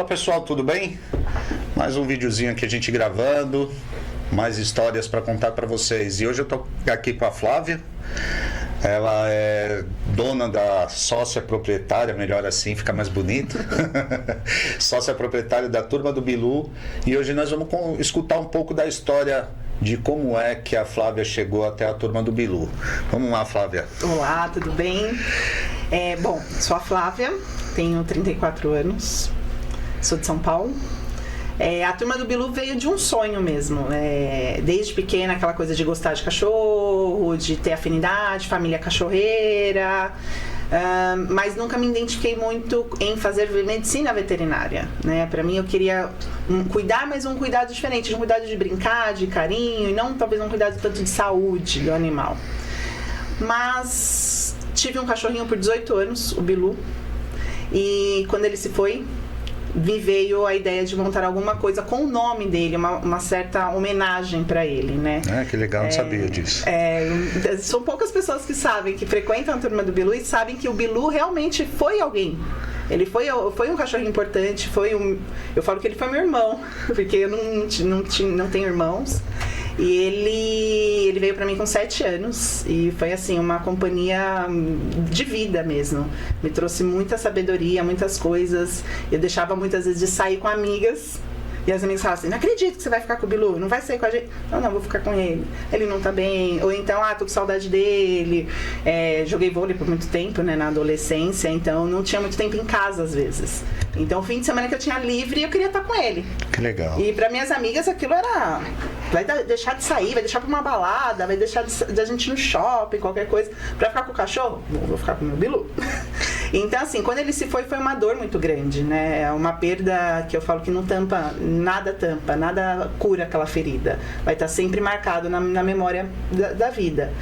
Fala pessoal, tudo bem? Mais um videozinho aqui a gente gravando, mais histórias para contar para vocês. E hoje eu tô aqui com a Flávia. Ela é dona da sócia proprietária, melhor assim, fica mais bonito. Sócia proprietária da Turma do Bilu. E hoje nós vamos escutar um pouco da história de como é que a Flávia chegou até a Turma do Bilu. Vamos lá, Flávia. Olá, tudo bem? Bom, sou a Flávia, tenho 34 anos, sou de São Paulo. A Turma do Bilu veio de um sonho mesmo. Desde pequena, aquela coisa de gostar de cachorro, de ter afinidade, família cachorreira. Mas nunca me identifiquei muito em fazer medicina veterinária, né? Para mim eu queria cuidar, mas um cuidado diferente, um cuidado de brincar, de carinho, e não talvez um cuidado tanto de saúde do animal. Mas tive um cachorrinho por 18 anos, o Bilu, e quando ele se foi, me veio a ideia de montar alguma coisa com o nome dele, uma certa homenagem para ele, né? Que legal, não sabia disso. São poucas pessoas que sabem, que frequentam a Turma do Bilu e sabem que o Bilu realmente foi alguém. Ele foi um cachorro importante, eu falo que ele foi meu irmão, porque eu não tenho irmãos. E ele veio pra mim com 7 anos e foi assim, uma companhia de vida mesmo. Me trouxe muita sabedoria, muitas coisas. Eu deixava muitas vezes de sair com amigas e as amigas falavam assim: não acredito que você vai ficar com o Bilu, não vai sair com a gente. Não, vou ficar com ele. Ele não tá bem. Ou então, tô com saudade dele. Joguei vôlei por muito tempo, né, na adolescência, então não tinha muito tempo em casa às vezes. Então, o fim de semana que eu tinha livre, eu queria estar com ele. Que legal. E para minhas amigas aquilo era: vai deixar de sair, vai deixar pra uma balada, vai deixar de a gente ir no shopping, qualquer coisa, pra ficar com o cachorro? Vou ficar com o meu Bilu. Então, assim, quando ele se foi uma dor muito grande, né? É uma perda que eu falo que não tampa, nada cura aquela ferida. Vai estar sempre marcado na memória da vida.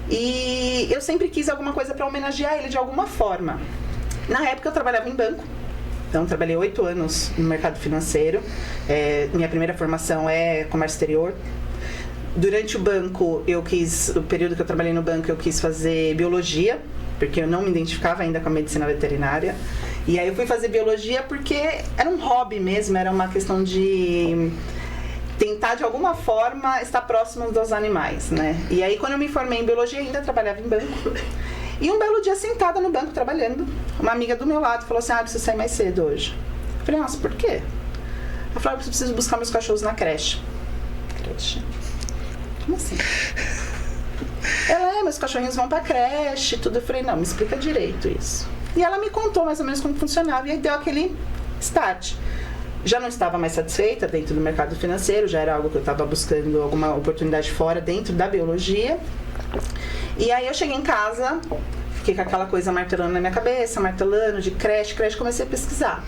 E eu sempre quis alguma coisa pra homenagear ele de alguma forma. Na época eu trabalhava em banco. Então, trabalhei 8 anos no mercado financeiro. Minha primeira formação é comércio exterior. Durante o banco, o período que eu trabalhei no banco, eu quis fazer biologia, porque eu não me identificava ainda com a medicina veterinária. E aí eu fui fazer biologia porque era um hobby mesmo, era uma questão de tentar de alguma forma estar próximo dos animais, né? E aí quando eu me formei em biologia, ainda trabalhava em banco. E um belo dia, sentada no banco, trabalhando, uma amiga do meu lado falou assim: eu preciso sair mais cedo hoje. Eu falei: nossa, por quê? Ela falou: eu preciso buscar meus cachorros na creche. Creche? Como assim? Ela: meus cachorrinhos vão pra creche, tudo. Eu falei: não, me explica direito isso. E ela me contou mais ou menos como funcionava, e aí deu aquele start. Já não estava mais satisfeita dentro do mercado financeiro, já era algo que eu estava buscando alguma oportunidade fora, dentro da biologia. E aí eu cheguei em casa, fiquei com aquela coisa martelando na minha cabeça, martelando de creche, comecei a pesquisar.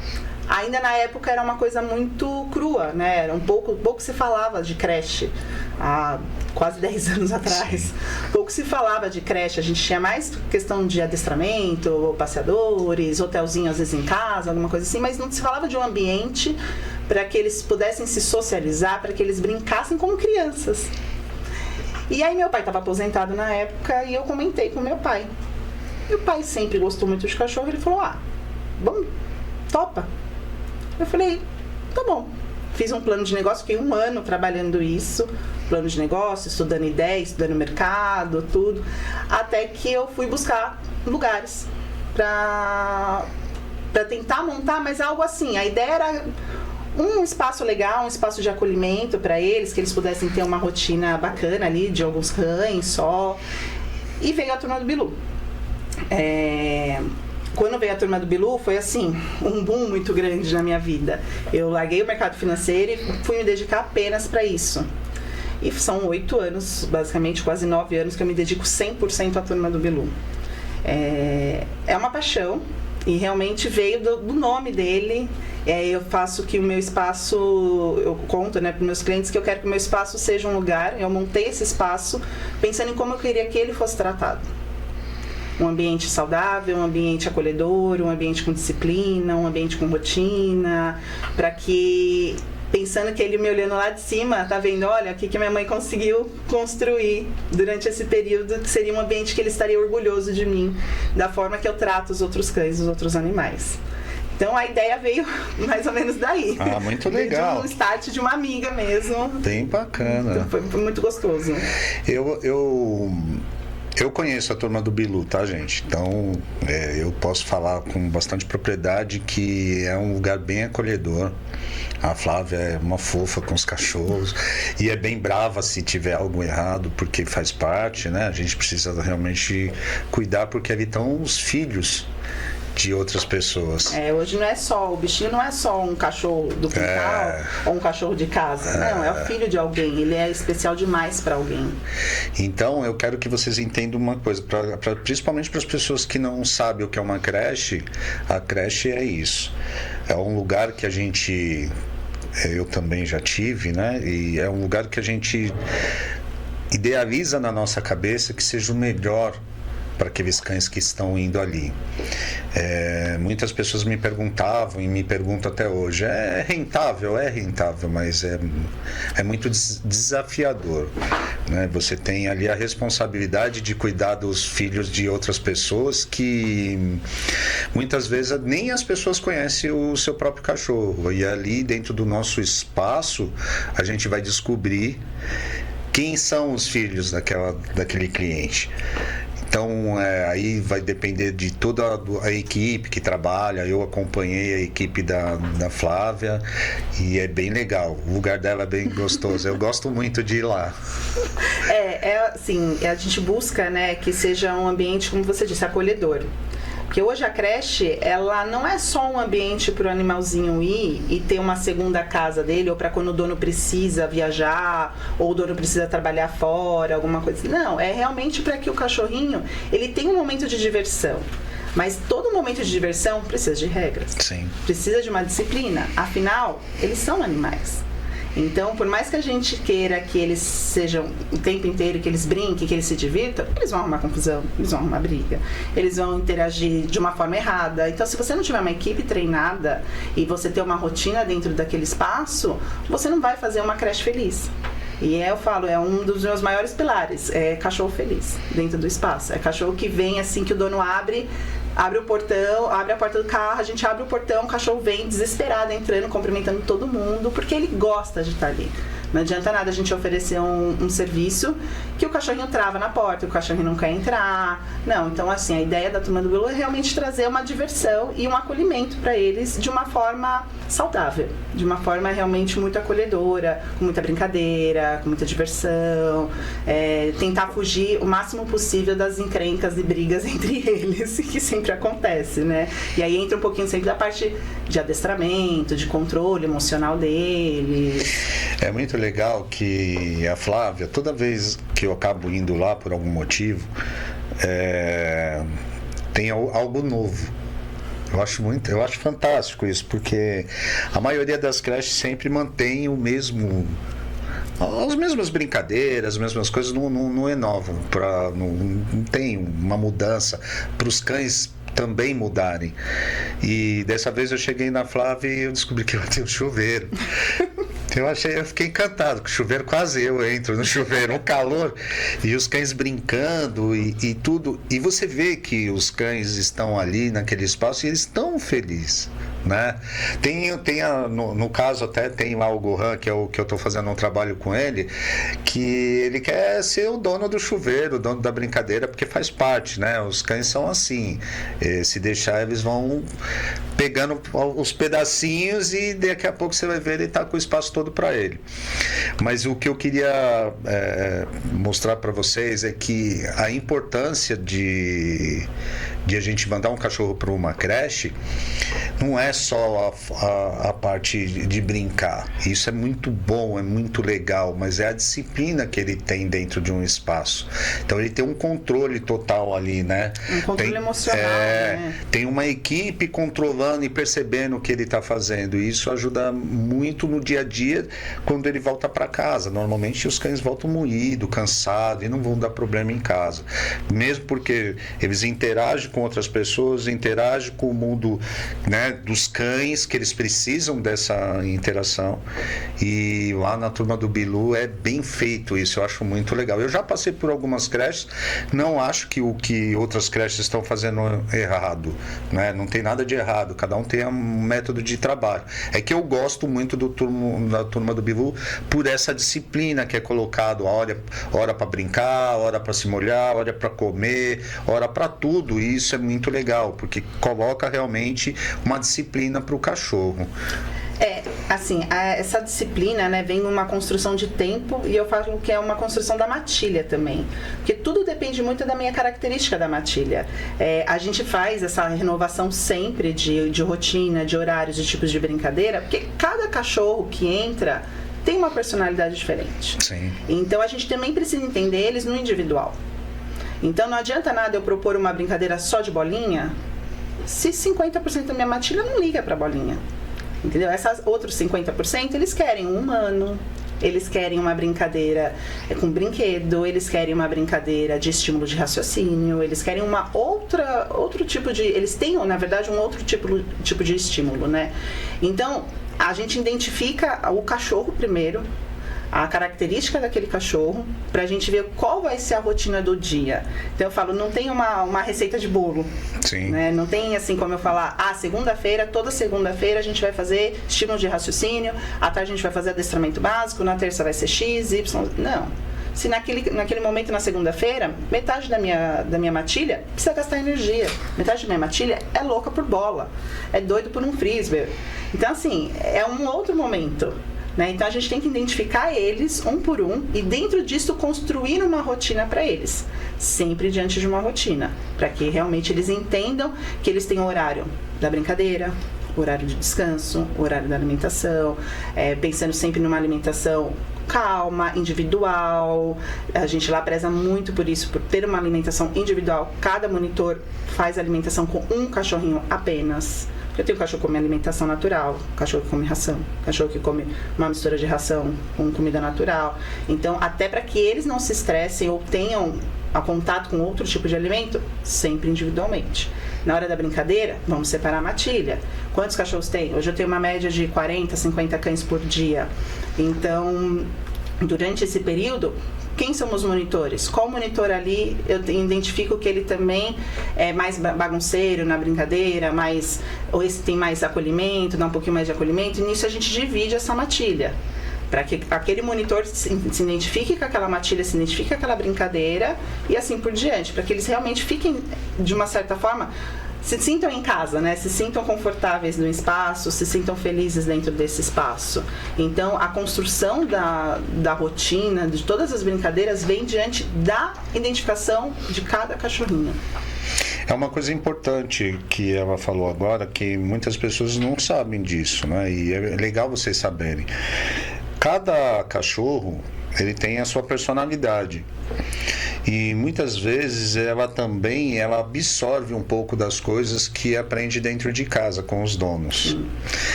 Ainda na época era uma coisa muito crua, né? Era pouco se falava de creche, há quase 10 anos atrás. Pouco se falava de creche, a gente tinha mais questão de adestramento, passeadores, hotelzinho às vezes em casa, alguma coisa assim, mas não se falava de um ambiente para que eles pudessem se socializar, para que eles brincassem como crianças. E aí meu pai estava aposentado na época e eu comentei com meu pai. Meu pai sempre gostou muito de cachorro, ele falou: vamos, topa. Eu falei: tá bom. Fiz um plano de negócio, fiquei 1 ano trabalhando isso, plano de negócio, estudando ideia, estudando mercado, tudo, até que eu fui buscar lugares para tentar montar, mas algo assim. A ideia era um espaço legal, um espaço de acolhimento para eles, que eles pudessem ter uma rotina bacana ali, de alguns cães só. E veio a Turma do Bilu. Quando veio a Turma do Bilu, foi assim, um boom muito grande na minha vida. Eu larguei o mercado financeiro e fui me dedicar apenas para isso. E são 8 anos, basicamente quase 9 anos, que eu me dedico 100% à Turma do Bilu. É uma paixão e realmente veio do nome dele. Eu faço que o meu espaço, eu conto, né, para os meus clientes que eu quero que o meu espaço seja um lugar. Eu montei esse espaço pensando em como eu queria que ele fosse tratado. Um ambiente saudável, um ambiente acolhedor, um ambiente com disciplina, um ambiente com rotina, para que, pensando que ele me olhando lá de cima, tá vendo, olha, o que minha mãe conseguiu construir durante esse período, que seria um ambiente que ele estaria orgulhoso de mim, da forma que eu trato os outros cães, os outros animais. Então a ideia veio mais ou menos daí. Ah, muito legal. De um start de uma amiga mesmo. Bem bacana. Foi muito gostoso. Eu conheço a turma do Bilu, tá, gente? Então, eu posso falar com bastante propriedade que é um lugar bem acolhedor. A Flávia é uma fofa com os cachorros e é bem brava se tiver algo errado, porque faz parte, né? A gente precisa realmente cuidar, porque ali estão os filhos de outras pessoas. Hoje não é só, o bichinho não é só um cachorro do quintal ou um cachorro de casa. Não, é o filho de alguém, ele é especial demais para alguém. Então, eu quero que vocês entendam uma coisa, principalmente para as pessoas que não sabem o que é uma creche. A creche é isso. É um lugar que a gente... Eu também já tive, né? E é um lugar que a gente idealiza na nossa cabeça que seja o melhor para aqueles cães que estão indo ali. Muitas pessoas me perguntavam e me perguntam até hoje, é rentável, mas é muito desafiador, né? Você tem ali a responsabilidade de cuidar dos filhos de outras pessoas que muitas vezes nem as pessoas conhecem o seu próprio cachorro, e ali dentro do nosso espaço a gente vai descobrir quem são os filhos daquele cliente. Então, aí vai depender de toda a equipe que trabalha. Eu acompanhei a equipe da Flávia e é bem legal. O lugar dela é bem gostoso. Eu gosto muito de ir lá. Assim, a gente busca, né, que seja um ambiente, como você disse, acolhedor. Porque hoje a creche, ela não é só um ambiente para o animalzinho ir e ter uma segunda casa dele, ou para quando o dono precisa viajar, ou o dono precisa trabalhar fora, alguma coisa assim. Não, é realmente para que o cachorrinho, ele tenha um momento de diversão. Mas todo momento de diversão precisa de regras. Sim. Precisa de uma disciplina. Afinal, eles são animais. Então, por mais que a gente queira que eles sejam o tempo inteiro, que eles brinquem, que eles se divirtam, eles vão arrumar confusão, eles vão arrumar briga, eles vão interagir de uma forma errada. Então, se você não tiver uma equipe treinada e você ter uma rotina dentro daquele espaço, você não vai fazer uma creche feliz. E eu falo, é um dos meus maiores pilares, é cachorro feliz dentro do espaço. É cachorro que vem assim que o dono abre o portão, abre a porta do carro, a gente abre o portão, o cachorro vem desesperado, entrando, cumprimentando todo mundo, porque ele gosta de estar ali. Não adianta nada a gente oferecer um serviço que o cachorrinho trava na porta, o cachorrinho não quer entrar. Não, então assim, a ideia da Turma do Bilu é realmente trazer uma diversão e um acolhimento para eles de uma forma saudável, de uma forma realmente muito acolhedora, com muita brincadeira, com muita diversão, tentar fugir o máximo possível das encrencas e brigas entre eles, que sempre acontece, né? E aí entra um pouquinho sempre da parte de adestramento, de controle emocional deles. É muito legal que a Flávia, toda vez que eu acabo indo lá por algum motivo, tem algo novo. Eu acho fantástico isso, porque a maioria das creches sempre mantém as mesmas brincadeiras, as mesmas coisas, não inovam, não tem uma mudança para os cães também mudarem. E dessa vez eu cheguei na Flávia e eu descobri que ela tem um chuveiro. Eu fiquei encantado com o chuveiro, quase eu entro no chuveiro, um calor, e os cães brincando e tudo. E você vê que os cães estão ali naquele espaço e eles estão felizes, né? No caso até tem lá o Gohan, que é o que eu estou fazendo um trabalho com ele, que ele quer ser o dono do chuveiro, o dono da brincadeira, porque faz parte, né? Os cães são assim, se deixar eles vão pegando os pedacinhos e daqui a pouco você vai ver ele tá com o espaço todo para ele. Mas o que eu queria mostrar para vocês é que a importância de a gente mandar um cachorro para uma creche não é só a parte de brincar. Isso é muito bom, é muito legal, mas é a disciplina que ele tem dentro de um espaço. Então ele tem um controle total ali, né? Um controle emocional, né? Tem uma equipe controlando e percebendo o que ele está fazendo. E isso ajuda muito no dia a dia quando ele volta para casa. Normalmente os cães voltam moídos, cansados e não vão dar problema em casa. Mesmo porque eles interagem com outras pessoas, interage com o mundo, né, dos cães, que eles precisam dessa interação. E lá na turma do Bilu é bem feito isso, eu acho muito legal. Eu já passei por algumas creches, não acho que o que outras creches estão fazendo errado, né? Não tem nada de errado, cada um tem um método de trabalho. É que eu gosto muito da turma do Bilu por essa disciplina que é colocado, hora para brincar, hora para se molhar, hora para comer, hora para tudo. E isso é muito legal, porque coloca realmente uma disciplina para o cachorro. Assim, essa disciplina, né, vem numa construção de tempo, e eu falo que é uma construção da matilha também, porque tudo depende muito da minha característica da matilha. A gente faz essa renovação sempre de rotina, de horários, de tipos de brincadeira, porque cada cachorro que entra tem uma personalidade diferente. Sim. Então a gente também precisa entender eles no individual. Então não adianta nada eu propor uma brincadeira só de bolinha se 50% da minha matilha não liga pra bolinha. Entendeu? Esses outros 50%, eles querem um humano, eles querem uma brincadeira com brinquedo, eles querem uma brincadeira de estímulo de raciocínio, eles querem outro tipo de... Eles têm, na verdade, um outro tipo de estímulo, né? Então, a gente identifica o cachorro primeiro, a característica daquele cachorro, pra gente ver qual vai ser a rotina do dia. Então eu falo, não tem uma receita de bolo. Sim. Né? Não tem assim como eu falar, segunda-feira, toda segunda-feira a gente vai fazer estímulo de raciocínio, à tarde a gente vai fazer adestramento básico, na terça vai ser X, Y. Não. Se naquele momento, na segunda-feira, metade da minha matilha precisa gastar energia. Metade da minha matilha é louca por bola, é doido por um frisbee. Então, assim, é um outro momento. Né? Então a gente tem que identificar eles um por um e dentro disso construir uma rotina para eles, sempre diante de uma rotina, para que realmente eles entendam que eles têm o horário da brincadeira, horário de descanso, horário da alimentação, pensando sempre numa alimentação calma, individual. A gente lá preza muito por isso, por ter uma alimentação individual. Cada monitor faz alimentação com um cachorrinho apenas. Eu tenho cachorro que come alimentação natural, cachorro que come ração, cachorro que come uma mistura de ração com comida natural. Então, até para que eles não se estressem ou tenham a contato com outro tipo de alimento, sempre individualmente. Na hora da brincadeira, vamos separar a matilha. Quantos cachorros tem? Hoje eu tenho uma média de 40, 50 cães por dia. Então, durante esse período, quem são os monitores? Qual monitor ali eu identifico que ele também é mais bagunceiro na brincadeira, ou esse tem mais acolhimento, dá um pouquinho mais de acolhimento, e nisso a gente divide essa matilha. Para que aquele monitor se identifique com aquela matilha, se identifique com aquela brincadeira e assim por diante, para que eles realmente fiquem, de uma certa forma, se sintam em casa, né? Se sintam confortáveis no espaço, se sintam felizes dentro desse espaço. Então, a construção da rotina, de todas as brincadeiras, vem diante da identificação de cada cachorrinho. É uma coisa importante que ela falou agora, que muitas pessoas não sabem disso, né? E é legal vocês saberem. Cada cachorro, ele tem a sua personalidade. E muitas vezes ela absorve um pouco das coisas que aprende dentro de casa com os donos.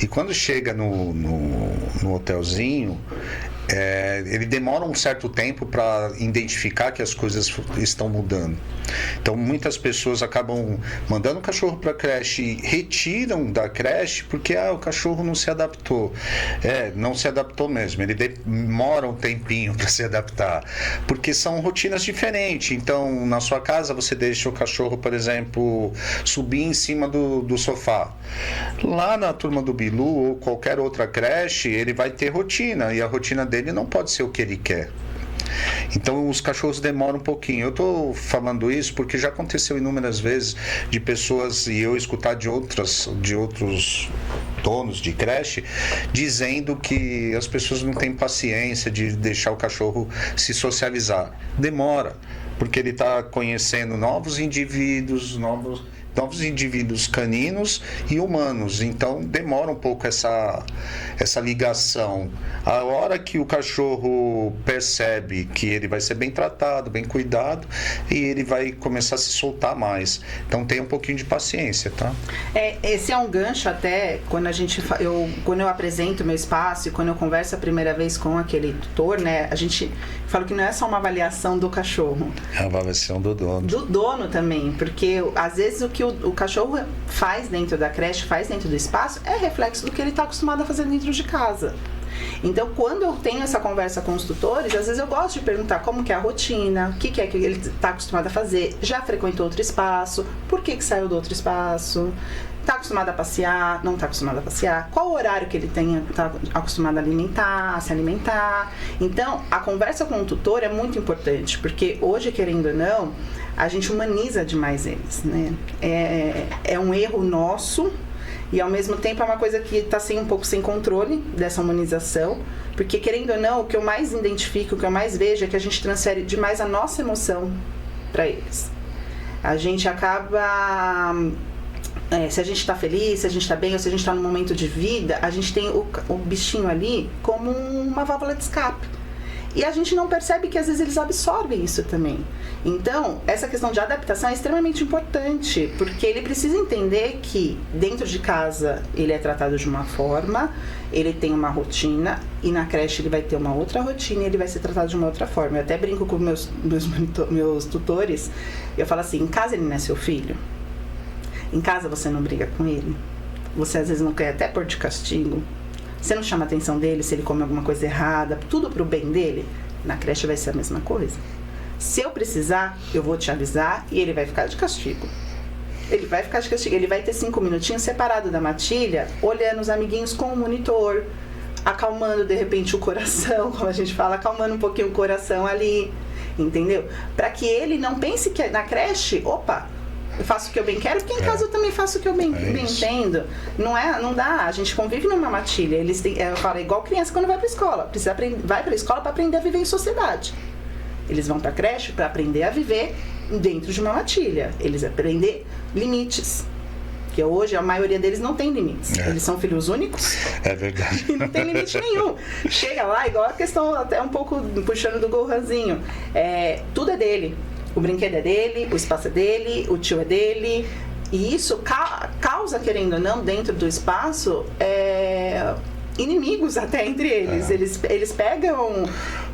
E quando chega no hotelzinho, ele demora um certo tempo para identificar que as coisas estão mudando. Então muitas pessoas acabam mandando o cachorro para a creche e retiram da creche porque o cachorro não se adaptou. Não se adaptou mesmo, ele demora um tempinho para se adaptar, porque são rotinas diferentes. Então na sua casa você deixa o cachorro, por exemplo, subir em cima do sofá. Lá na turma do Bilu ou qualquer outra creche, ele vai ter rotina, e a rotina dele não pode ser o que ele quer. Então os cachorros demoram um pouquinho. Eu estou falando isso porque já aconteceu inúmeras vezes de pessoas, e eu escutar de outros donos de creche dizendo que as pessoas não têm paciência de deixar o cachorro se socializar. Demora, porque ele está conhecendo novos indivíduos, novos indivíduos caninos e humanos. Então demora um pouco essa ligação. A hora que o cachorro percebe que ele vai ser bem tratado, bem cuidado, e ele vai começar a se soltar mais. Então tem um pouquinho de paciência, tá? Esse é um gancho até quando quando eu apresento meu espaço e quando eu converso a primeira vez com aquele tutor, né? A gente fala que não é só uma avaliação do cachorro. É a avaliação do dono. Do dono também, porque às vezes o que o cachorro faz dentro da creche, faz dentro do espaço, é reflexo do que ele está acostumado a fazer dentro de casa. Então, quando eu tenho essa conversa com os tutores, às vezes eu gosto de perguntar como que é a rotina, o que é que ele está acostumado a fazer, já frequentou outro espaço, por que saiu do outro espaço, está acostumado a passear, não está acostumado a passear, qual o horário que ele está acostumado a se alimentar. Então, a conversa com o tutor é muito importante, porque hoje, querendo ou não, a gente humaniza demais eles, né? É um erro nosso. E ao mesmo tempo é uma coisa que está um pouco sem controle dessa humanização, porque querendo ou não, o que eu mais identifico, o que eu mais vejo é que a gente transfere demais a nossa emoção para eles. A gente acaba, se a gente está feliz, se a gente está bem, ou se a gente está num momento de vida, a gente tem o bichinho ali como uma válvula de escape. E a gente não percebe que às vezes eles absorvem isso também. Então, essa questão de adaptação é extremamente importante, porque ele precisa entender que dentro de casa ele é tratado de uma forma, ele tem uma rotina, e na creche ele vai ter uma outra rotina e ele vai ser tratado de uma outra forma. Eu até brinco com meus tutores, eu falo assim, em casa ele não é seu filho? Em casa você não briga com ele? Você às vezes não quer até pôr de castigo? Você não chama a atenção dele se ele come alguma coisa errada, tudo pro bem dele? Na creche vai ser a mesma coisa. Se eu precisar, eu vou te avisar e ele vai ficar de castigo. Ele vai ficar de castigo, ele vai ter 5 minutinhos separado da matilha, olhando os amiguinhos com o monitor, acalmando de repente o coração, como a gente fala, acalmando um pouquinho o coração ali, entendeu? Para que ele não pense que na creche, opa, eu faço o que eu bem quero, porque em casa eu também faço o que eu bem entendo. Não dá, a gente convive numa matilha. Eu falo, igual criança quando vai pra escola. Vai pra escola para aprender a viver em sociedade. Eles vão pra creche para aprender a viver dentro de uma matilha. Eles aprender limites. Porque hoje a maioria deles não tem limites. Eles são filhos únicos. É verdade. E não tem limite nenhum. Chega lá, igual a questão, até um pouco puxando do Gohanzinho. Tudo é dele. O brinquedo é dele, o espaço é dele, o tio é dele. E isso causa, querendo ou não, dentro do espaço, inimigos até entre eles. Eles pegam,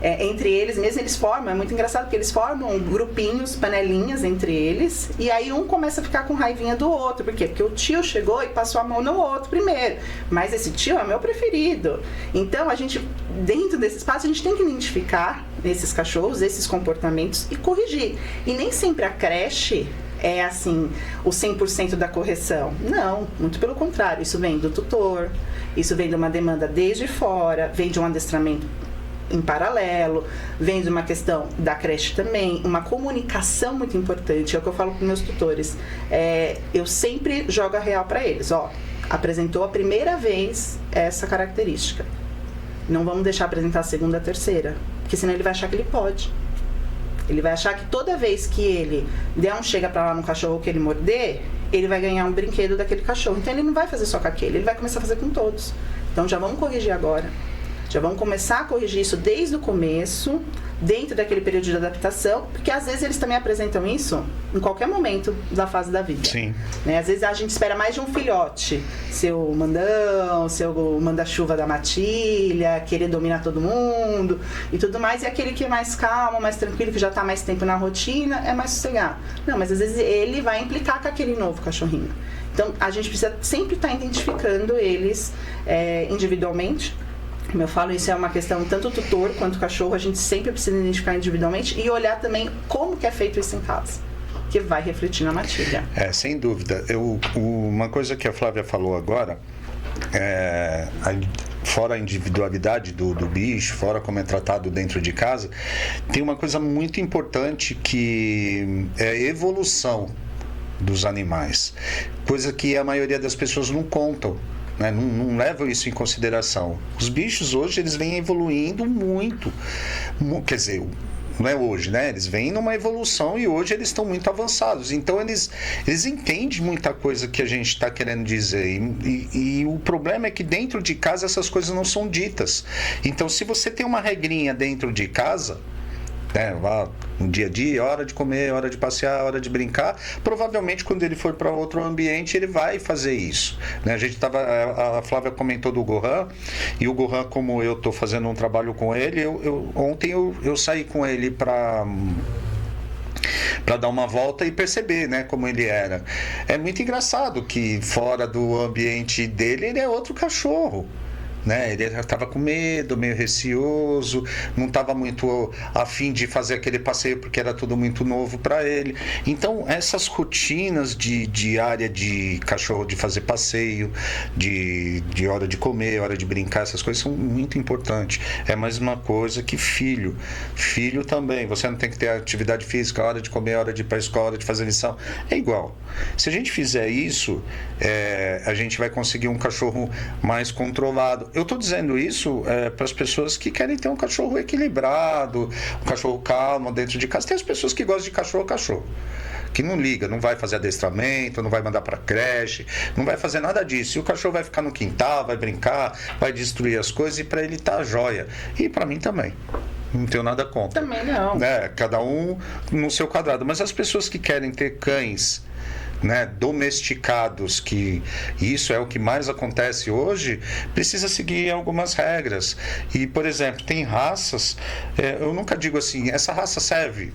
entre eles mesmo, eles formam. É muito engraçado porque eles formam grupinhos, panelinhas entre eles. E aí um começa a ficar com raivinha do outro. Por quê? Porque o tio chegou e passou a mão no outro primeiro. Mas esse tio é meu preferido. Então, a gente, dentro desse espaço, a gente tem que identificar esses cachorros, esses comportamentos e corrigir. E nem sempre a creche é assim, o 100% da correção. Não, muito pelo contrário. Isso vem do tutor, isso vem de uma demanda desde fora, vem de um adestramento em paralelo, vem de uma questão da creche também, uma comunicação muito importante. É o que eu falo para meus tutores. Eu sempre jogo a real para eles. Apresentou a primeira vez essa característica. Não vamos deixar apresentar a segunda, a terceira, porque senão ele vai achar que ele pode. Ele vai achar que toda vez que ele der um chega pra lá no cachorro que ele morder, ele vai ganhar um brinquedo daquele cachorro. Então ele não vai fazer só com aquele, ele vai começar a fazer com todos. Então já vamos corrigir agora. Já vamos começar a corrigir isso desde o começo, dentro daquele período de adaptação, porque às vezes eles também apresentam isso em qualquer momento da fase da vida. Sim. Né? Às vezes a gente espera mais de um filhote, seu mandão, seu manda-chuva da matilha, querer dominar todo mundo e tudo mais, e aquele que é mais calmo, mais tranquilo, que já está mais tempo na rotina, é mais sossegado. Não, mas às vezes ele vai implicar com aquele novo cachorrinho. Então a gente precisa sempre estar identificando eles individualmente. Como eu falo, isso é uma questão tanto tutor quanto cachorro, a gente sempre precisa identificar individualmente e olhar também como que é feito isso em casa, que vai refletir na matilha. Sem dúvida. Uma coisa que a Flávia falou agora, fora a individualidade do bicho, fora como é tratado dentro de casa, tem uma coisa muito importante que é a evolução dos animais, coisa que a maioria das pessoas não contam. Não levam isso em consideração. Os bichos hoje eles vêm evoluindo muito. Quer dizer, não é hoje, né? Eles vêm numa evolução e hoje eles estão muito avançados. Então eles entendem muita coisa que a gente está querendo dizer. E o problema é que dentro de casa essas coisas não são ditas. Então, se você tem uma regrinha dentro de casa, né, no dia a dia, hora de comer, hora de passear, hora de brincar, provavelmente quando ele for para outro ambiente ele vai fazer isso, né? A Flávia comentou do Gohan, e o Gohan, como eu estou fazendo um trabalho com ele, ontem eu saí com ele para dar uma volta e perceber, né, como ele era. É muito engraçado que fora do ambiente dele ele é outro cachorro, né? Ele estava com medo, meio receoso, não estava muito a fim de fazer aquele passeio porque era tudo muito novo para ele. Então essas rotinas de área de cachorro, de fazer passeio, de hora de comer, hora de brincar, essas coisas são muito importantes. É mais uma coisa que filho também, você não tem que ter atividade física, hora de comer, hora de ir para a escola, hora de fazer lição, é igual. Se a gente fizer isso, a gente vai conseguir um cachorro mais controlado. Eu estou dizendo isso para as pessoas que querem ter um cachorro equilibrado, um cachorro calmo dentro de casa. Tem as pessoas que gostam de cachorro, que não liga, não vai fazer adestramento, não vai mandar para creche, não vai fazer nada disso. E o cachorro vai ficar no quintal, vai brincar, vai destruir as coisas, e para ele tá jóia. E para mim também. Não tenho nada contra. Também não. Né? Cada um no seu quadrado. Mas as pessoas que querem ter cães, né, domesticados, que isso é o que mais acontece hoje, precisa seguir algumas regras. E, por exemplo, tem raças, eu nunca digo assim, essa raça serve,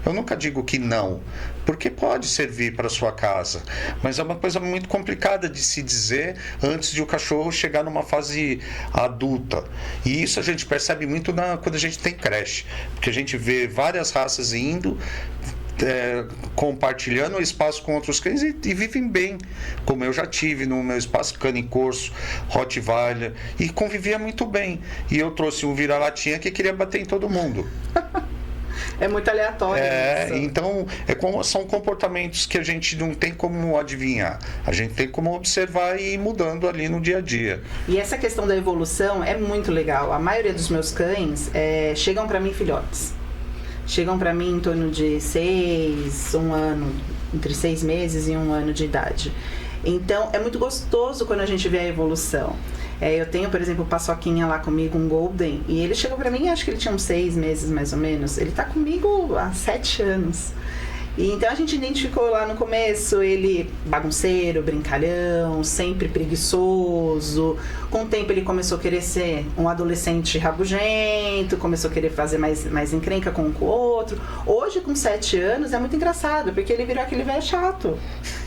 eu nunca digo que não, porque pode servir para sua casa, mas é uma coisa muito complicada de se dizer antes de o cachorro chegar numa fase adulta. E isso a gente percebe muito quando a gente tem creche, porque a gente vê várias raças indo, compartilhando o espaço com outros cães e vivem bem, como eu já tive no meu espaço, cane corso, Rottweiler, e convivia muito bem. E eu trouxe um vira-latinha que queria bater em todo mundo. É muito aleatório isso. Então, são comportamentos que a gente não tem como adivinhar. A gente tem como observar e ir mudando ali no dia a dia. E essa questão da evolução é muito legal. A maioria dos meus cães chegam para mim filhotes. Chegam para mim em torno de 1 ano, entre 6 meses e 1 ano de idade. Então, é muito gostoso quando a gente vê a evolução. Eu tenho, por exemplo, o Paçoquinha lá comigo, um Golden, e ele chegou para mim, acho que ele tinha uns 6 meses mais ou menos. Ele tá comigo há 7 anos. E então a gente identificou lá no começo ele bagunceiro, brincalhão, sempre preguiçoso. Com o tempo ele começou a querer ser um adolescente rabugento, começou a querer fazer mais encrenca com o outro. Hoje, com 7 anos, é muito engraçado, porque ele virou aquele velho chato.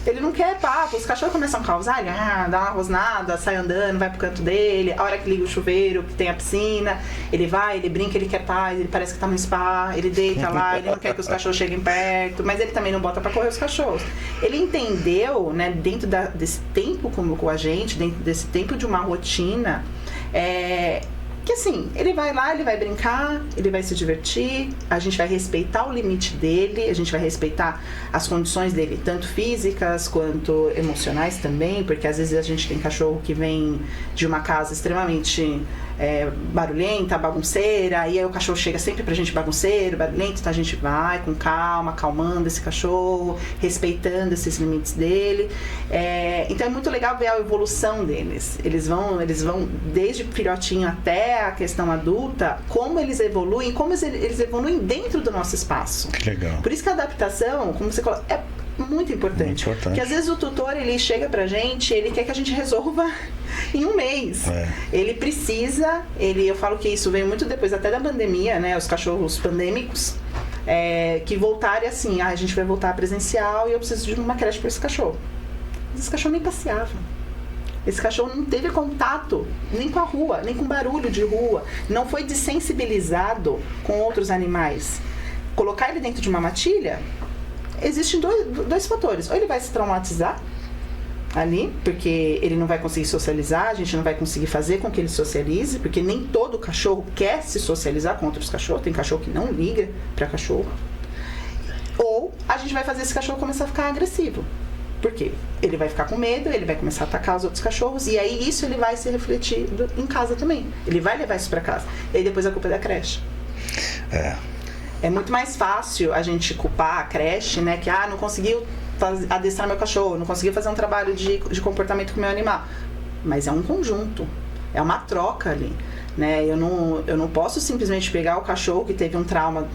Ele não quer papo, os cachorros começam a causar, ele dá uma rosnada, sai andando, vai pro canto dele. A hora que liga o chuveiro, que tem a piscina, ele vai, ele brinca, ele quer paz, ele parece que tá no spa, ele deita lá, ele não quer que os cachorros cheguem perto, mas ele também não bota pra correr os cachorros. Ele entendeu, né, dentro desse tempo com a gente, dentro desse tempo de uma rotina, que assim, ele vai lá, ele vai brincar, ele vai se divertir, a gente vai respeitar o limite dele, a gente vai respeitar as condições dele, tanto físicas quanto emocionais também, porque às vezes a gente tem cachorro que vem de uma casa extremamente barulhenta, bagunceira, e aí o cachorro chega sempre pra gente bagunceiro, barulhento, então a gente vai com calma, acalmando esse cachorro, respeitando esses limites dele. Então é muito legal ver a evolução deles. Eles vão desde filhotinho até a questão adulta, como eles evoluem, como eles evoluem dentro do nosso espaço. Que legal. Por isso que a adaptação, como você coloca, é muito importante. Porque às vezes o tutor, ele chega pra gente, ele quer que a gente resolva em 1 mês. Ele precisa, eu falo que isso veio muito depois até da pandemia, né? Os cachorros pandêmicos, que voltarem assim, a gente vai voltar presencial e eu preciso de uma creche para esse cachorro. Esse cachorro nem passeava. Esse cachorro não teve contato nem com a rua, nem com barulho de rua. Não foi desensibilizado com outros animais. Colocar ele dentro de uma matilha, existem dois fatores. Ou ele vai se traumatizar ali, porque ele não vai conseguir socializar, a gente não vai conseguir fazer com que ele socialize, porque nem todo cachorro quer se socializar com outros cachorros. Tem cachorro que não liga para cachorro. Ou a gente vai fazer esse cachorro começar a ficar agressivo. Por quê? Ele vai ficar com medo, ele vai começar a atacar os outros cachorros, e aí isso ele vai se refletir em casa também. Ele vai levar isso para casa. E aí depois a culpa é da creche. É muito mais fácil a gente culpar a creche, né? Que, não conseguiu adestrar meu cachorro, não conseguiu fazer um trabalho de comportamento com o meu animal. Mas é um conjunto, é uma troca ali, né? Eu não posso simplesmente pegar o cachorro que teve um trauma,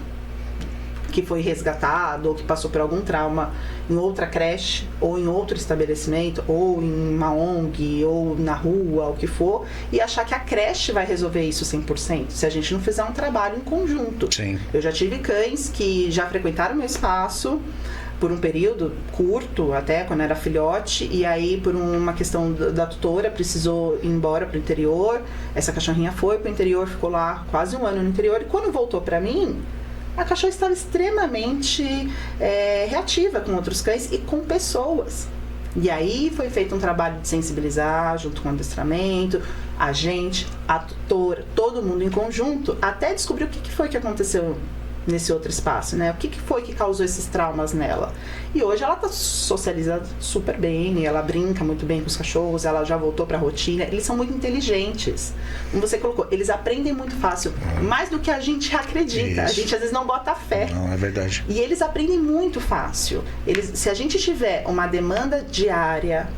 que foi resgatado, ou que passou por algum trauma em outra creche, ou em outro estabelecimento, ou em uma ONG, ou na rua, o que for, e achar que a creche vai resolver isso 100%, se a gente não fizer um trabalho em conjunto. Sim. Eu já tive cães que já frequentaram meu espaço por um período curto, até quando era filhote, e aí por uma questão da tutora precisou ir embora pro interior. Essa cachorrinha foi pro interior, ficou lá quase um ano no interior, e quando voltou pra mim, a cachorra estava extremamente reativa com outros cães e com pessoas. E aí foi feito um trabalho de sensibilizar, junto com o adestramento, a gente, a tutora, todo mundo em conjunto, até descobrir o que foi que aconteceu nesse outro espaço, né? O que foi que causou esses traumas nela. E hoje ela tá socializando super bem, ela brinca muito bem com os cachorros, ela já voltou pra rotina, eles são muito inteligentes. Como você colocou, eles aprendem muito fácil, mais do que a gente acredita. Isso. A gente às vezes não bota fé. Não, é verdade. E eles aprendem muito fácil. Se a gente tiver uma demanda diária,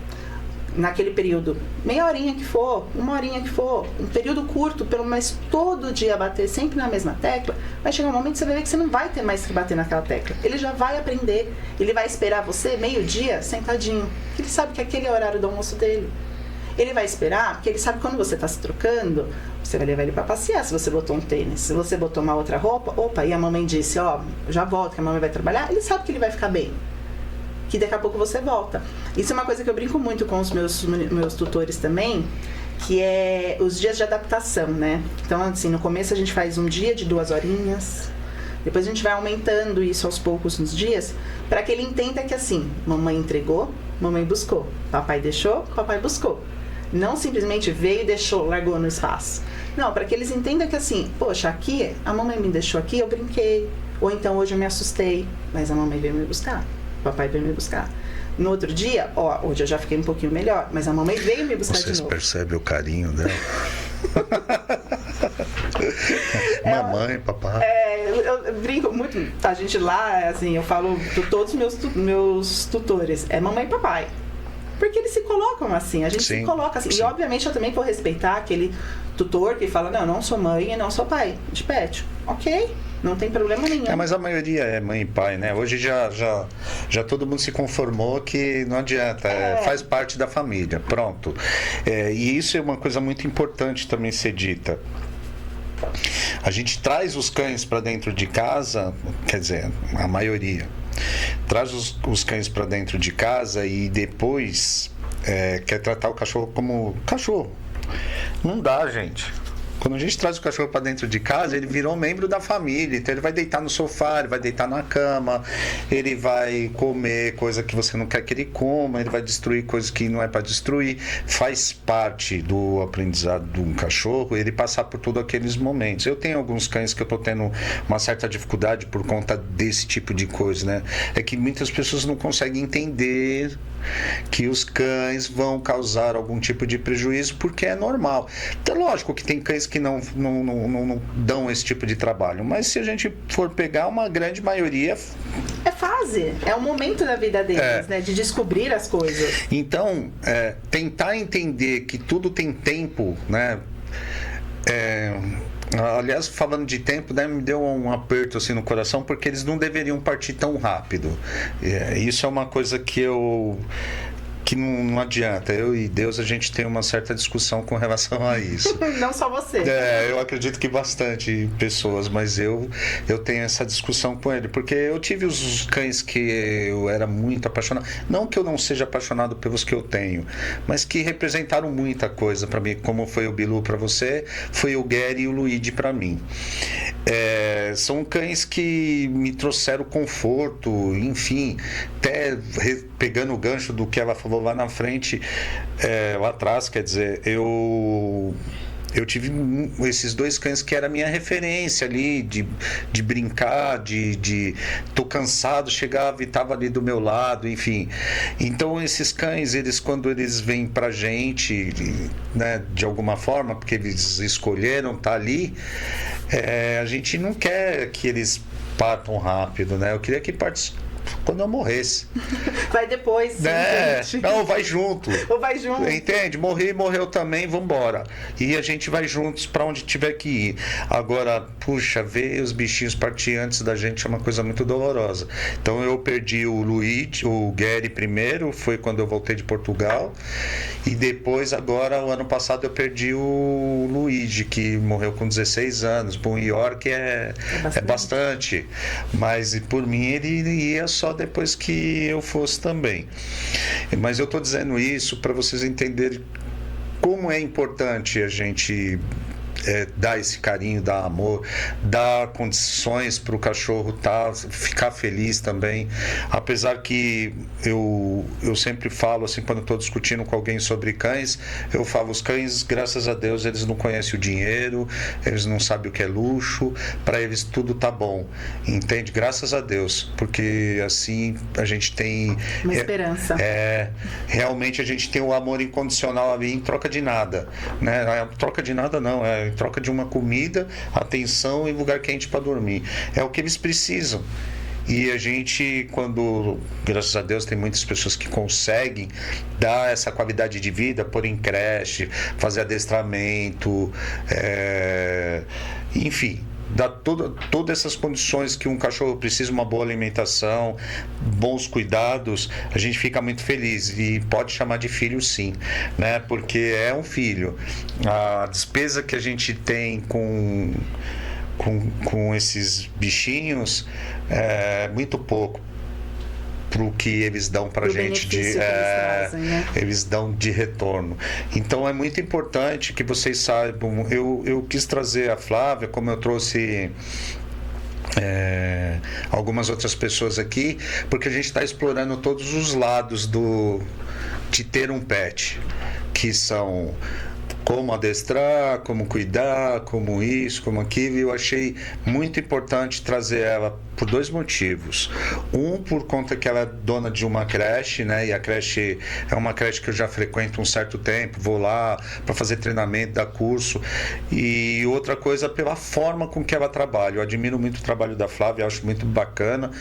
naquele período, meia horinha que for, uma horinha que for, um período curto, pelo menos todo dia bater sempre na mesma tecla, vai chegar um momento que você vai ver que você não vai ter mais que bater naquela tecla. Ele já vai aprender, ele vai esperar você meio-dia sentadinho, porque ele sabe que aquele é o horário do almoço dele. Ele vai esperar, porque ele sabe que quando você está se trocando, você vai levar ele para passear, se você botou um tênis, se você botou uma outra roupa, e a mamãe disse, já volto, que a mamãe vai trabalhar, ele sabe que ele vai ficar bem, que daqui a pouco você volta. Isso é uma coisa que eu brinco muito com os meus tutores também, que é os dias de adaptação, né? Então, assim, no começo a gente faz um dia de 2 horinhas, depois a gente vai aumentando isso aos poucos nos dias, para que ele entenda que, assim, mamãe entregou, mamãe buscou, papai deixou, papai buscou. Não simplesmente veio e deixou, largou no espaço. Não, para que eles entendam que, assim, poxa, aqui, a mamãe me deixou aqui, eu brinquei, ou então hoje eu me assustei, mas a mamãe veio me buscar. Papai veio me buscar. No outro dia, hoje eu já fiquei um pouquinho melhor, mas a mamãe veio me buscar de novo. Vocês percebem o carinho dela? Mamãe, papai. Eu brinco muito, a gente lá, assim, eu falo para todos os meus tutores, é mamãe e papai. Porque eles se colocam assim, a gente se coloca assim. Sim. E obviamente eu também vou respeitar aquele tutor que fala, não, eu não sou mãe e não sou pai de pet. Ok, não tem problema nenhum. Mas a maioria é mãe e pai, né? Hoje já todo mundo se conformou que não adianta, faz parte da família, pronto. E isso é uma coisa muito importante também ser dita. A gente traz os cães para dentro de casa, quer dizer, a maioria traz os cães para dentro de casa e depois quer tratar o cachorro como cachorro. Não dá, gente. Quando a gente traz o cachorro para dentro de casa, ele virou membro da família. Então ele vai deitar no sofá, ele vai deitar na cama, ele vai comer coisa que você não quer que ele coma, ele vai destruir coisas que não é para destruir. Faz parte do aprendizado de um cachorro ele passar por todos aqueles momentos. Eu tenho alguns cães que eu tô tendo uma certa dificuldade por conta desse tipo de coisa, né? É que muitas pessoas não conseguem entender que os cães vão causar algum tipo de prejuízo, porque é normal. Então, lógico que tem cães que não dão esse tipo de trabalho, mas se a gente for pegar, uma grande maioria... É fase, é o momento da vida deles, né, de descobrir as coisas. Então, tentar entender que tudo tem tempo, né? Aliás, falando de tempo, né, me deu um aperto assim no coração, porque eles não deveriam partir tão rápido. Isso é uma coisa que não adianta. Eu e Deus, a gente tem uma certa discussão com relação a isso. Não só você. Eu acredito que bastante pessoas, mas eu tenho essa discussão com ele, porque eu tive os cães que eu era muito apaixonado. Não que eu não seja apaixonado pelos que eu tenho, mas que representaram muita coisa para mim, como foi o Bilu para você, foi o Gary e o Luigi para mim. São cães que me trouxeram conforto, enfim, até pegando o gancho do que ela falou lá na frente, lá atrás, quer dizer, eu tive esses 2 cães que era a minha referência ali, de brincar, tô cansado, chegava e tava ali do meu lado, enfim. Então esses cães, quando eles vêm pra gente, né, de alguma forma, porque eles escolheram estar ali, a gente não quer que eles partam rápido, né? Eu queria que participasse quando eu morresse. Vai depois, sim, gente. Não, vai junto. Ou vai junto. Entende? Morreu também, vambora. E a gente vai juntos para onde tiver que ir. Agora, puxa, ver os bichinhos partir antes da gente é uma coisa muito dolorosa. Então eu perdi o Luigi, o Gary primeiro, foi quando eu voltei de Portugal. E depois, agora, o ano passado, eu perdi o Luigi, que morreu com 16 anos. Bom, York é bastante. Mas por mim ele ia só depois que eu fosse também. Mas eu estou dizendo isso para vocês entenderem como é importante a gente dar esse carinho, dar amor, dar condições para o cachorro ficar feliz também. Apesar que eu sempre falo, assim, quando estou discutindo com alguém sobre cães, eu falo, os cães, graças a Deus, eles não conhecem o dinheiro, eles não sabem o que é luxo, para eles tudo tá bom, entende? Graças a Deus, porque assim a gente tem uma esperança. Realmente a gente tem o amor incondicional ali em troca de nada, né? Troca de nada não, em troca de uma comida, atenção e lugar quente para dormir. É o que eles precisam. E a gente, quando, graças a Deus, tem muitas pessoas que conseguem dar essa qualidade de vida, pôr em creche, fazer adestramento, enfim, dar todas essas condições que um cachorro precisa, uma boa alimentação, bons cuidados, a gente fica muito feliz. E pode chamar de filho sim, né? Porque é um filho. A despesa que a gente tem com esses bichinhos é muito pouco pro que eles dão pra gente eles dão de retorno. Então é muito importante que vocês saibam. Eu quis trazer a Flávia, como eu trouxe algumas outras pessoas aqui, porque a gente está explorando todos os lados de ter um pet, que são como adestrar, como cuidar, como isso, como aquilo. E eu achei muito importante trazer ela por dois motivos. Um, por conta que ela é dona de uma creche, né? E a creche é uma creche que eu já frequento um certo tempo, vou lá para fazer treinamento, dar curso. E outra coisa, pela forma com que ela trabalha. Eu admiro muito o trabalho da Flávia, acho muito bacana.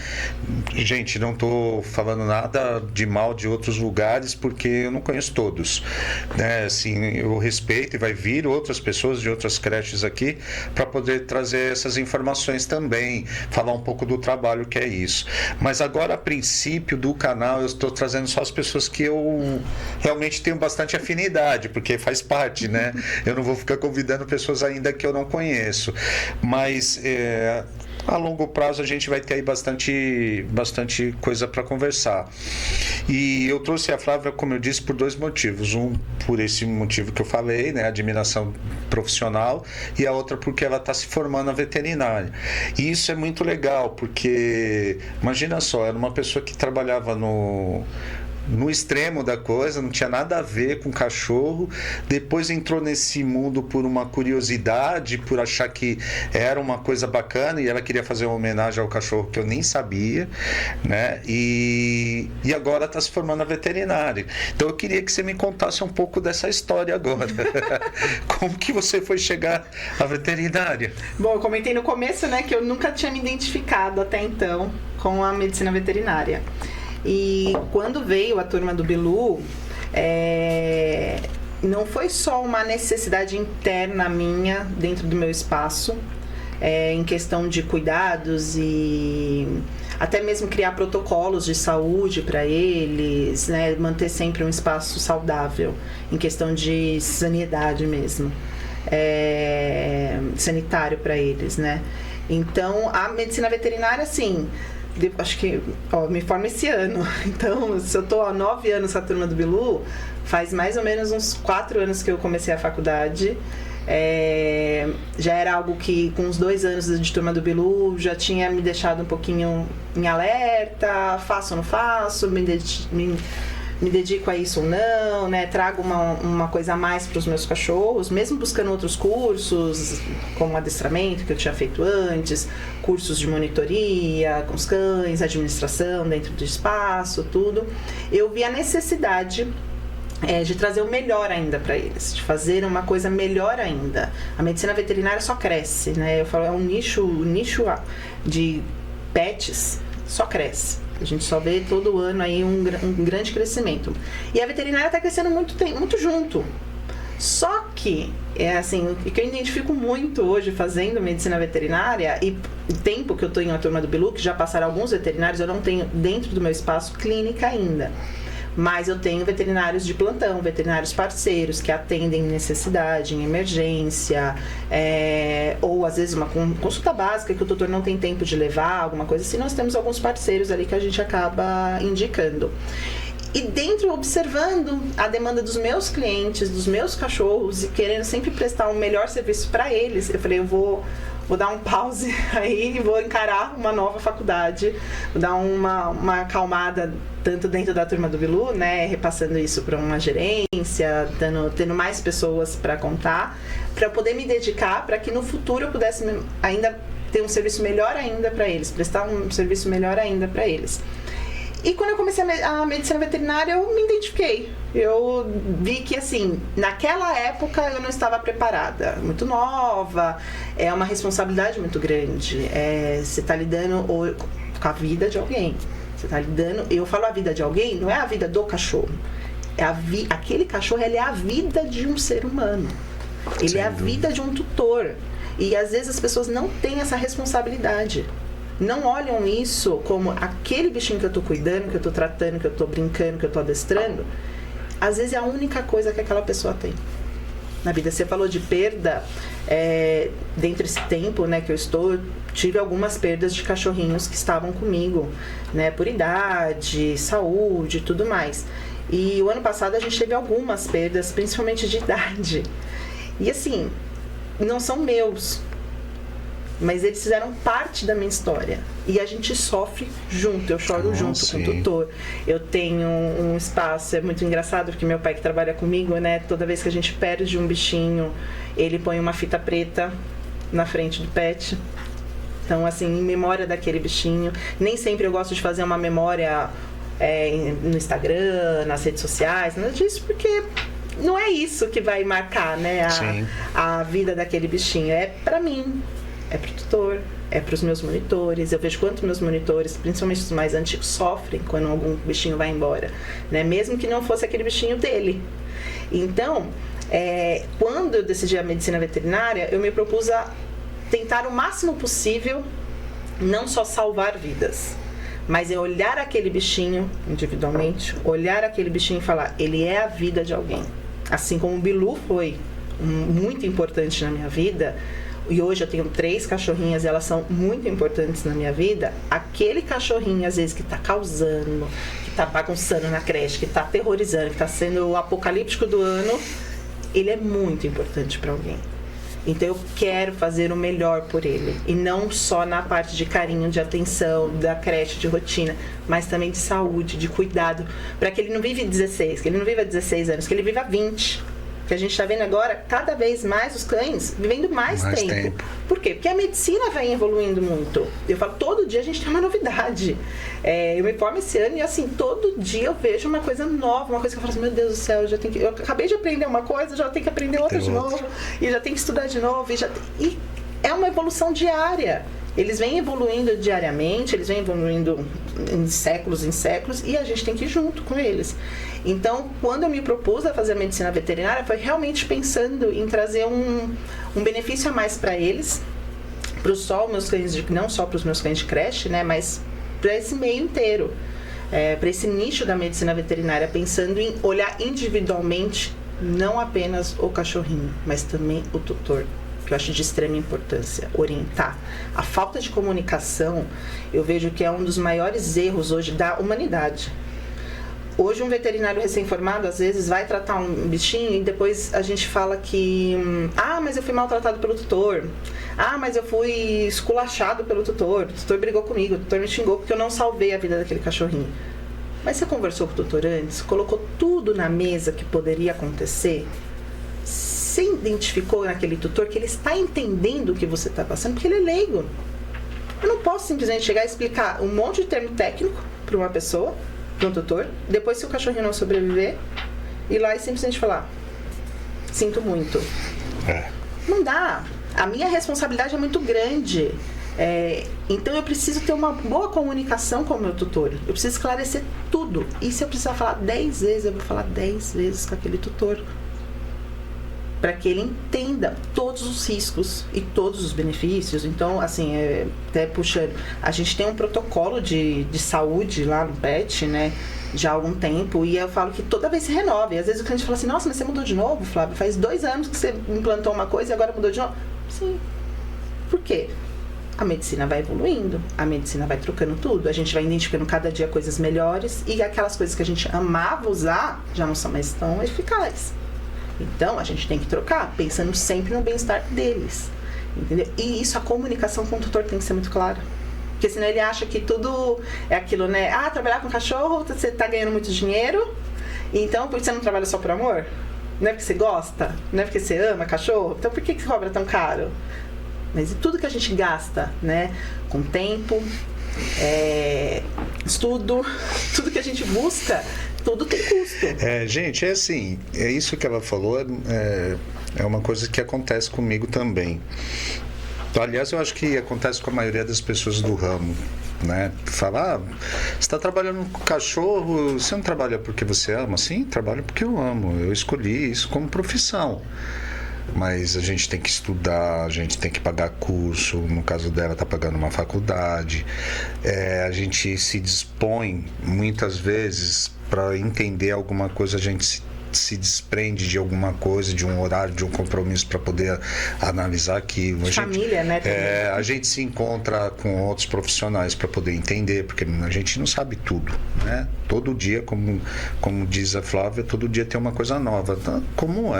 Gente, não estou falando nada de mal de outros lugares, porque eu não conheço todos, né? Assim, eu respeito, e vai vir outras pessoas de outras creches aqui para poder trazer essas informações também, falar um pouco do trabalho que é isso. Mas agora, a princípio do canal, eu estou trazendo só as pessoas que eu realmente tenho bastante afinidade, porque faz parte, né? Eu não vou ficar convidando pessoas ainda que eu não conheço. Mas a longo prazo a gente vai ter aí bastante coisa para conversar. E eu trouxe a Flávia, como eu disse, por dois motivos. Um, por esse motivo que eu falei, né, admiração profissional, e a outra porque ela está se formando na veterinária. E isso é muito legal, porque imagina só, era uma pessoa que trabalhava no extremo da coisa, não tinha nada a ver com cachorro, depois entrou nesse mundo por uma curiosidade, por achar que era uma coisa bacana, e ela queria fazer uma homenagem ao cachorro que eu nem sabia, né? E agora está se formando na veterinária. Então eu queria que você me contasse um pouco dessa história agora. Como que você foi chegar à veterinária? Bom, eu comentei no começo, né, que eu nunca tinha me identificado até então com a medicina veterinária. E quando veio a turma do Bilu, não foi só uma necessidade interna minha dentro do meu espaço, em questão de cuidados e até mesmo criar protocolos de saúde para eles, né, manter sempre um espaço saudável, em questão de sanidade mesmo, sanitário para eles, né? Então, a medicina veterinária, assim, acho que me formo esse ano. Então, se eu tô há 9 anos com a turma do Bilu, faz mais ou menos uns 4 anos que eu comecei a faculdade. Já era algo que com uns 2 anos de turma do Bilu já tinha me deixado um pouquinho em alerta, faço ou não faço, me dedico a isso ou não, né? Trago uma coisa a mais para os meus cachorros, mesmo buscando outros cursos, como adestramento que eu tinha feito antes, cursos de monitoria com os cães, administração dentro do espaço, tudo. Eu vi a necessidade de trazer o melhor ainda para eles, de fazer uma coisa melhor ainda. A medicina veterinária só cresce, né? Eu falo, é um nicho de pets só cresce. A gente só vê todo ano aí um grande crescimento. E a veterinária está crescendo muito junto. Só que, o que eu identifico muito hoje fazendo medicina veterinária, e o tempo que eu estou em uma turma do Bilu, que já passaram alguns veterinários, eu não tenho dentro do meu espaço clínica ainda. Mas eu tenho veterinários de plantão, veterinários parceiros que atendem necessidade, em emergência, ou às vezes uma consulta básica que o tutor não tem tempo de levar, alguma coisa assim. Nós temos alguns parceiros ali que a gente acaba indicando. E dentro, observando a demanda dos meus clientes, dos meus cachorros, e querendo sempre prestar um melhor serviço para eles, eu falei, eu vou dar um pause aí e vou encarar uma nova faculdade, vou dar uma acalmada tanto dentro da turma do Bilu, né, repassando isso para uma gerência, tendo mais pessoas para contar, para poder me dedicar, para que no futuro eu pudesse ainda ter um serviço melhor ainda para eles, prestar um serviço melhor ainda para eles. E quando eu comecei a medicina veterinária, eu me identifiquei. Eu vi que, assim, naquela época eu não estava preparada. Muito nova, é uma responsabilidade muito grande. Você está lidando com a vida de alguém. Você está lidando... Eu falo a vida de alguém, não é a vida do cachorro. Aquele cachorro, ele é a vida de um ser humano. Ele é a vida de um tutor. E, às vezes, as pessoas não têm essa responsabilidade. Não olham isso como aquele bichinho que eu tô cuidando, que eu tô tratando, que eu tô brincando, que eu tô adestrando. Às vezes é a única coisa que aquela pessoa tem na vida. Você falou de perda, dentro desse tempo, né, que eu tive algumas perdas de cachorrinhos que estavam comigo, né, por idade, saúde e tudo mais. E o ano passado a gente teve algumas perdas, principalmente de idade. E assim, não são meus, mas eles fizeram parte da minha história. E a gente sofre junto, eu choro junto com o tutor. Eu tenho um espaço, é muito engraçado, porque meu pai que trabalha comigo, né, toda vez que a gente perde um bichinho, ele põe uma fita preta na frente do pet. Então, assim, em memória daquele bichinho. Nem sempre eu gosto de fazer uma memória no Instagram, nas redes sociais, nada disso, porque não é isso que vai marcar, né, a vida daquele bichinho. É pra mim. É pro tutor, é pros meus monitores. Eu vejo quanto meus monitores, principalmente os mais antigos, sofrem quando algum bichinho vai embora, né? Mesmo que não fosse aquele bichinho dele. Então, quando eu decidi a medicina veterinária, eu me propus a tentar o máximo possível não só salvar vidas, mas é olhar aquele bichinho individualmente, olhar aquele bichinho e falar, ele é a vida de alguém. Assim como o Bilu foi muito importante na minha vida, e hoje eu tenho 3 cachorrinhas e elas são muito importantes na minha vida, aquele cachorrinho, às vezes, que tá causando, que tá bagunçando na creche, que tá aterrorizando, que tá sendo o apocalíptico do ano, ele é muito importante para alguém. Então eu quero fazer o melhor por ele. E não só na parte de carinho, de atenção, da creche, de rotina, mas também de saúde, de cuidado, para que ele não viva 16, que ele não viva 16 anos, que ele viva 20. Que a gente está vendo agora, cada vez mais os cães vivendo mais tempo. Por quê? Porque a medicina vai evoluindo muito. Eu falo, todo dia a gente tem uma novidade. Eu me formo esse ano e, assim, todo dia eu vejo uma coisa nova, uma coisa que eu falo assim, meu Deus do céu, eu acabei de aprender uma coisa, já tenho que aprender outra de novo, e já tenho que estudar de novo, e é uma evolução diária. Eles vêm evoluindo diariamente, eles vêm evoluindo em séculos, e a gente tem que ir junto com eles. Então, quando eu me propus a fazer a medicina veterinária, foi realmente pensando em trazer um benefício a mais para eles, não só para os meus cães de creche, né, mas para esse meio inteiro, para esse nicho da medicina veterinária, pensando em olhar individualmente, não apenas o cachorrinho, mas também o tutor, que eu acho de extrema importância, orientar. A falta de comunicação, eu vejo que é um dos maiores erros hoje da humanidade. Hoje um veterinário recém-formado, às vezes, vai tratar um bichinho e depois a gente fala que mas eu fui maltratado pelo tutor, mas eu fui esculachado pelo tutor, o tutor brigou comigo, o tutor me xingou porque eu não salvei a vida daquele cachorrinho. Mas você conversou com o tutor antes, colocou tudo na mesa que poderia acontecer? Você identificou naquele tutor que ele está entendendo o que você está passando, porque ele é leigo. Eu não posso simplesmente chegar e explicar um monte de termo técnico para uma pessoa, para um tutor, depois, se o cachorrinho não sobreviver, ir lá e simplesmente falar, sinto muito. Não dá. A minha responsabilidade é muito grande. Então eu preciso ter uma boa comunicação com o meu tutor. Eu preciso esclarecer tudo. E se eu precisar falar 10 vezes, eu vou falar 10 vezes com aquele tutor. Para que ele entenda todos os riscos e todos os benefícios. Então, assim, até puxando, a gente tem um protocolo de saúde lá no PET, né, já há algum tempo, e eu falo que toda vez se renova. E às vezes o cliente fala assim, nossa, mas você mudou de novo, Flávio? Faz 2 anos que você implantou uma coisa e agora mudou de novo. Sim. Por quê? A medicina vai evoluindo, a medicina vai trocando tudo, a gente vai identificando cada dia coisas melhores e aquelas coisas que a gente amava usar já não são mais tão eficazes. Então, a gente tem que trocar, pensando sempre no bem-estar deles, entendeu? E isso, a comunicação com o tutor tem que ser muito clara. Porque senão ele acha que tudo é aquilo, né? Ah, trabalhar com cachorro, você tá ganhando muito dinheiro, então por que você não trabalha só por amor? Não é porque você gosta? Não é porque você ama cachorro? Então por que você cobra tão caro? Mas e tudo que a gente gasta, né? Com tempo, estudo, tudo que a gente busca, tudo tem custo. Gente, é assim, é isso que ela falou, é uma coisa que acontece comigo também. Aliás, eu acho que acontece com a maioria das pessoas do ramo, né? Fala, você está trabalhando com cachorro, você não trabalha porque você ama? Sim, trabalho porque eu amo, eu escolhi isso como profissão. Mas a gente tem que estudar, a gente tem que pagar curso, no caso dela está pagando uma faculdade, a gente se dispõe muitas vezes para entender alguma coisa, a gente se desprende de alguma coisa, de um horário, de um compromisso para poder analisar aquilo. Família, né? A gente se encontra com outros profissionais para poder entender, porque a gente não sabe tudo, né? Todo dia, como diz a Flávia, todo dia tem uma coisa nova, tá? Como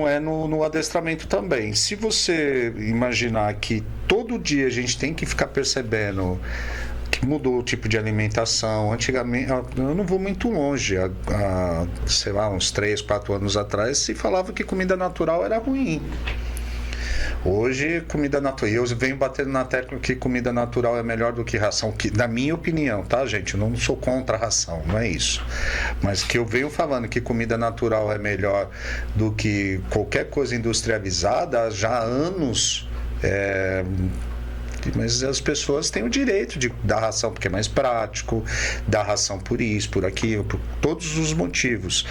é no adestramento também. Se você imaginar que todo dia a gente tem que ficar percebendo que mudou o tipo de alimentação. Antigamente, eu não vou muito longe, sei lá, uns 3, 4 anos atrás, se falava que comida natural era ruim. Hoje, comida natural, eu venho batendo na tecla que comida natural é melhor do que ração, que, na minha opinião, tá, gente? Eu não sou contra a ração, não é isso. Mas que eu venho falando que comida natural é melhor do que qualquer coisa industrializada já há anos. Mas as pessoas têm o direito de dar ração porque é mais prático, dar ração por isso, por aquilo, por todos os motivos.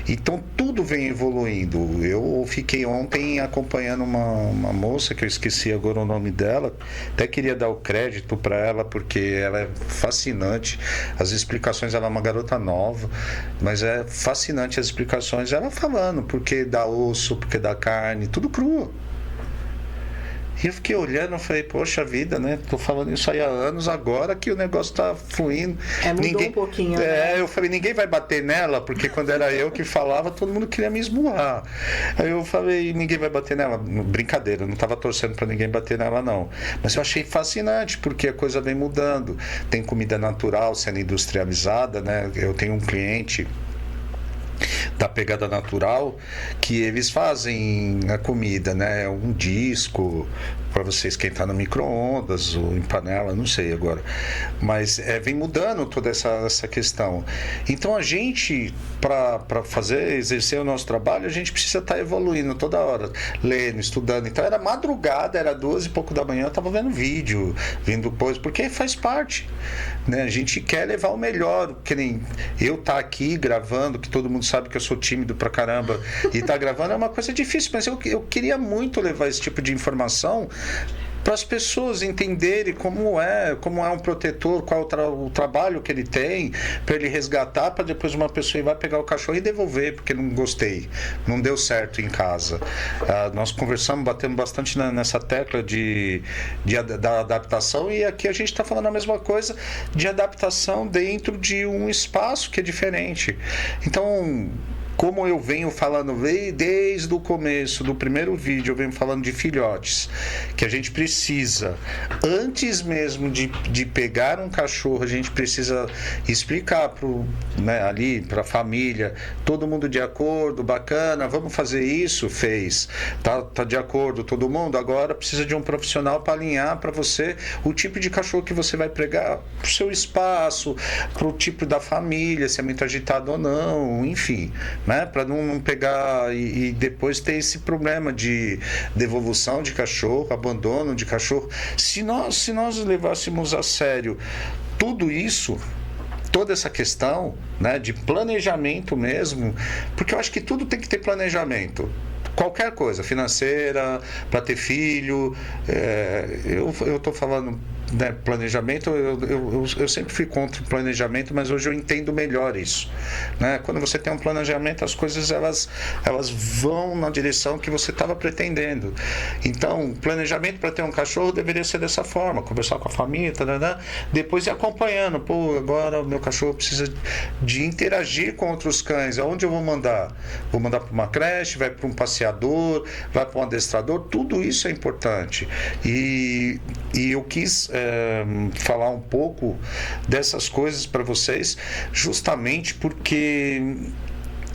Então tudo vem evoluindo. Eu fiquei ontem acompanhando uma moça, que eu esqueci agora o nome dela, até queria dar o crédito para ela porque ela é fascinante. As explicações, ela é uma garota nova, mas é fascinante as explicações. Ela falando porque dá osso, porque dá carne, tudo cru. E eu fiquei olhando e falei, poxa vida, né? Tô falando isso aí há anos, agora que o negócio tá fluindo. Mudou um pouquinho, né? Eu falei, ninguém vai bater nela, porque quando era eu que falava, todo mundo queria me esmurrar. Aí eu falei, ninguém vai bater nela. Brincadeira, eu não tava torcendo para ninguém bater nela, não. Mas eu achei fascinante, porque a coisa vem mudando. Tem comida natural sendo industrializada, né? Eu tenho um cliente da Pegada Natural, que eles fazem a comida, né? Um disco para você esquentar no micro-ondas ou em panela, não sei agora. Mas vem mudando toda essa questão. Então a gente, para exercer o nosso trabalho, a gente precisa estar evoluindo toda hora, lendo, estudando. Então era madrugada, era 12 e pouco da manhã, eu estava vendo vídeo, vendo coisa, porque faz parte, né? A gente quer levar o melhor, que nem eu aqui gravando, que todo mundo sabe que eu sou tímido pra caramba, e tá gravando é uma coisa difícil, mas eu queria muito levar esse tipo de informação para as pessoas entenderem como é um protetor, qual o trabalho que ele tem, para ele resgatar, para depois uma pessoa ir vai pegar o cachorro e devolver, porque não gostei, não deu certo em casa. Nós conversamos, batemos bastante nessa tecla da adaptação, e aqui a gente está falando a mesma coisa de adaptação dentro de um espaço que é diferente. Então, como eu venho falando desde o começo do primeiro vídeo, eu venho falando de filhotes, que a gente precisa, antes mesmo de pegar um cachorro, a gente precisa explicar ali para a família, todo mundo de acordo, bacana, vamos fazer isso, fez, tá de acordo todo mundo, agora precisa de um profissional para alinhar para você o tipo de cachorro que você vai pregar para o seu espaço, para o tipo da família, se é muito agitado ou não, enfim. né? Para não pegar e depois ter esse problema de devolução de cachorro, abandono de cachorro. Se nós levássemos a sério tudo isso, toda essa questão, né, de planejamento mesmo, porque eu acho que tudo tem que ter planejamento. Qualquer coisa, financeira, para ter filho, eu estou falando, né, planejamento, eu sempre fui contra o planejamento, mas hoje eu entendo melhor isso, né? Quando você tem um planejamento, as coisas elas vão na direção que você estava pretendendo. Então, planejamento para ter um cachorro deveria ser dessa forma, conversar com a família, depois ir acompanhando. Pô, agora o meu cachorro precisa de interagir com outros cães. Aonde eu vou mandar? Vou mandar para uma creche, vai para um passeador, vai para um adestrador. Tudo isso é importante. E eu quis falar um pouco dessas coisas para vocês, justamente porque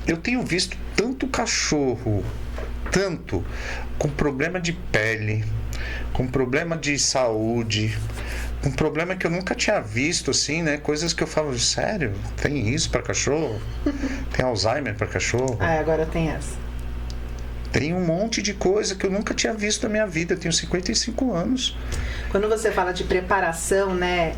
eu tenho visto tanto cachorro, tanto com problema de pele, com problema de saúde, com problema que eu nunca tinha visto, assim, né? Coisas que eu falo, sério? Tem isso para cachorro? Tem Alzheimer para cachorro? Agora tem essa. Tem um monte de coisa que eu nunca tinha visto na minha vida. Eu tenho 55 anos. Quando você fala de preparação, né?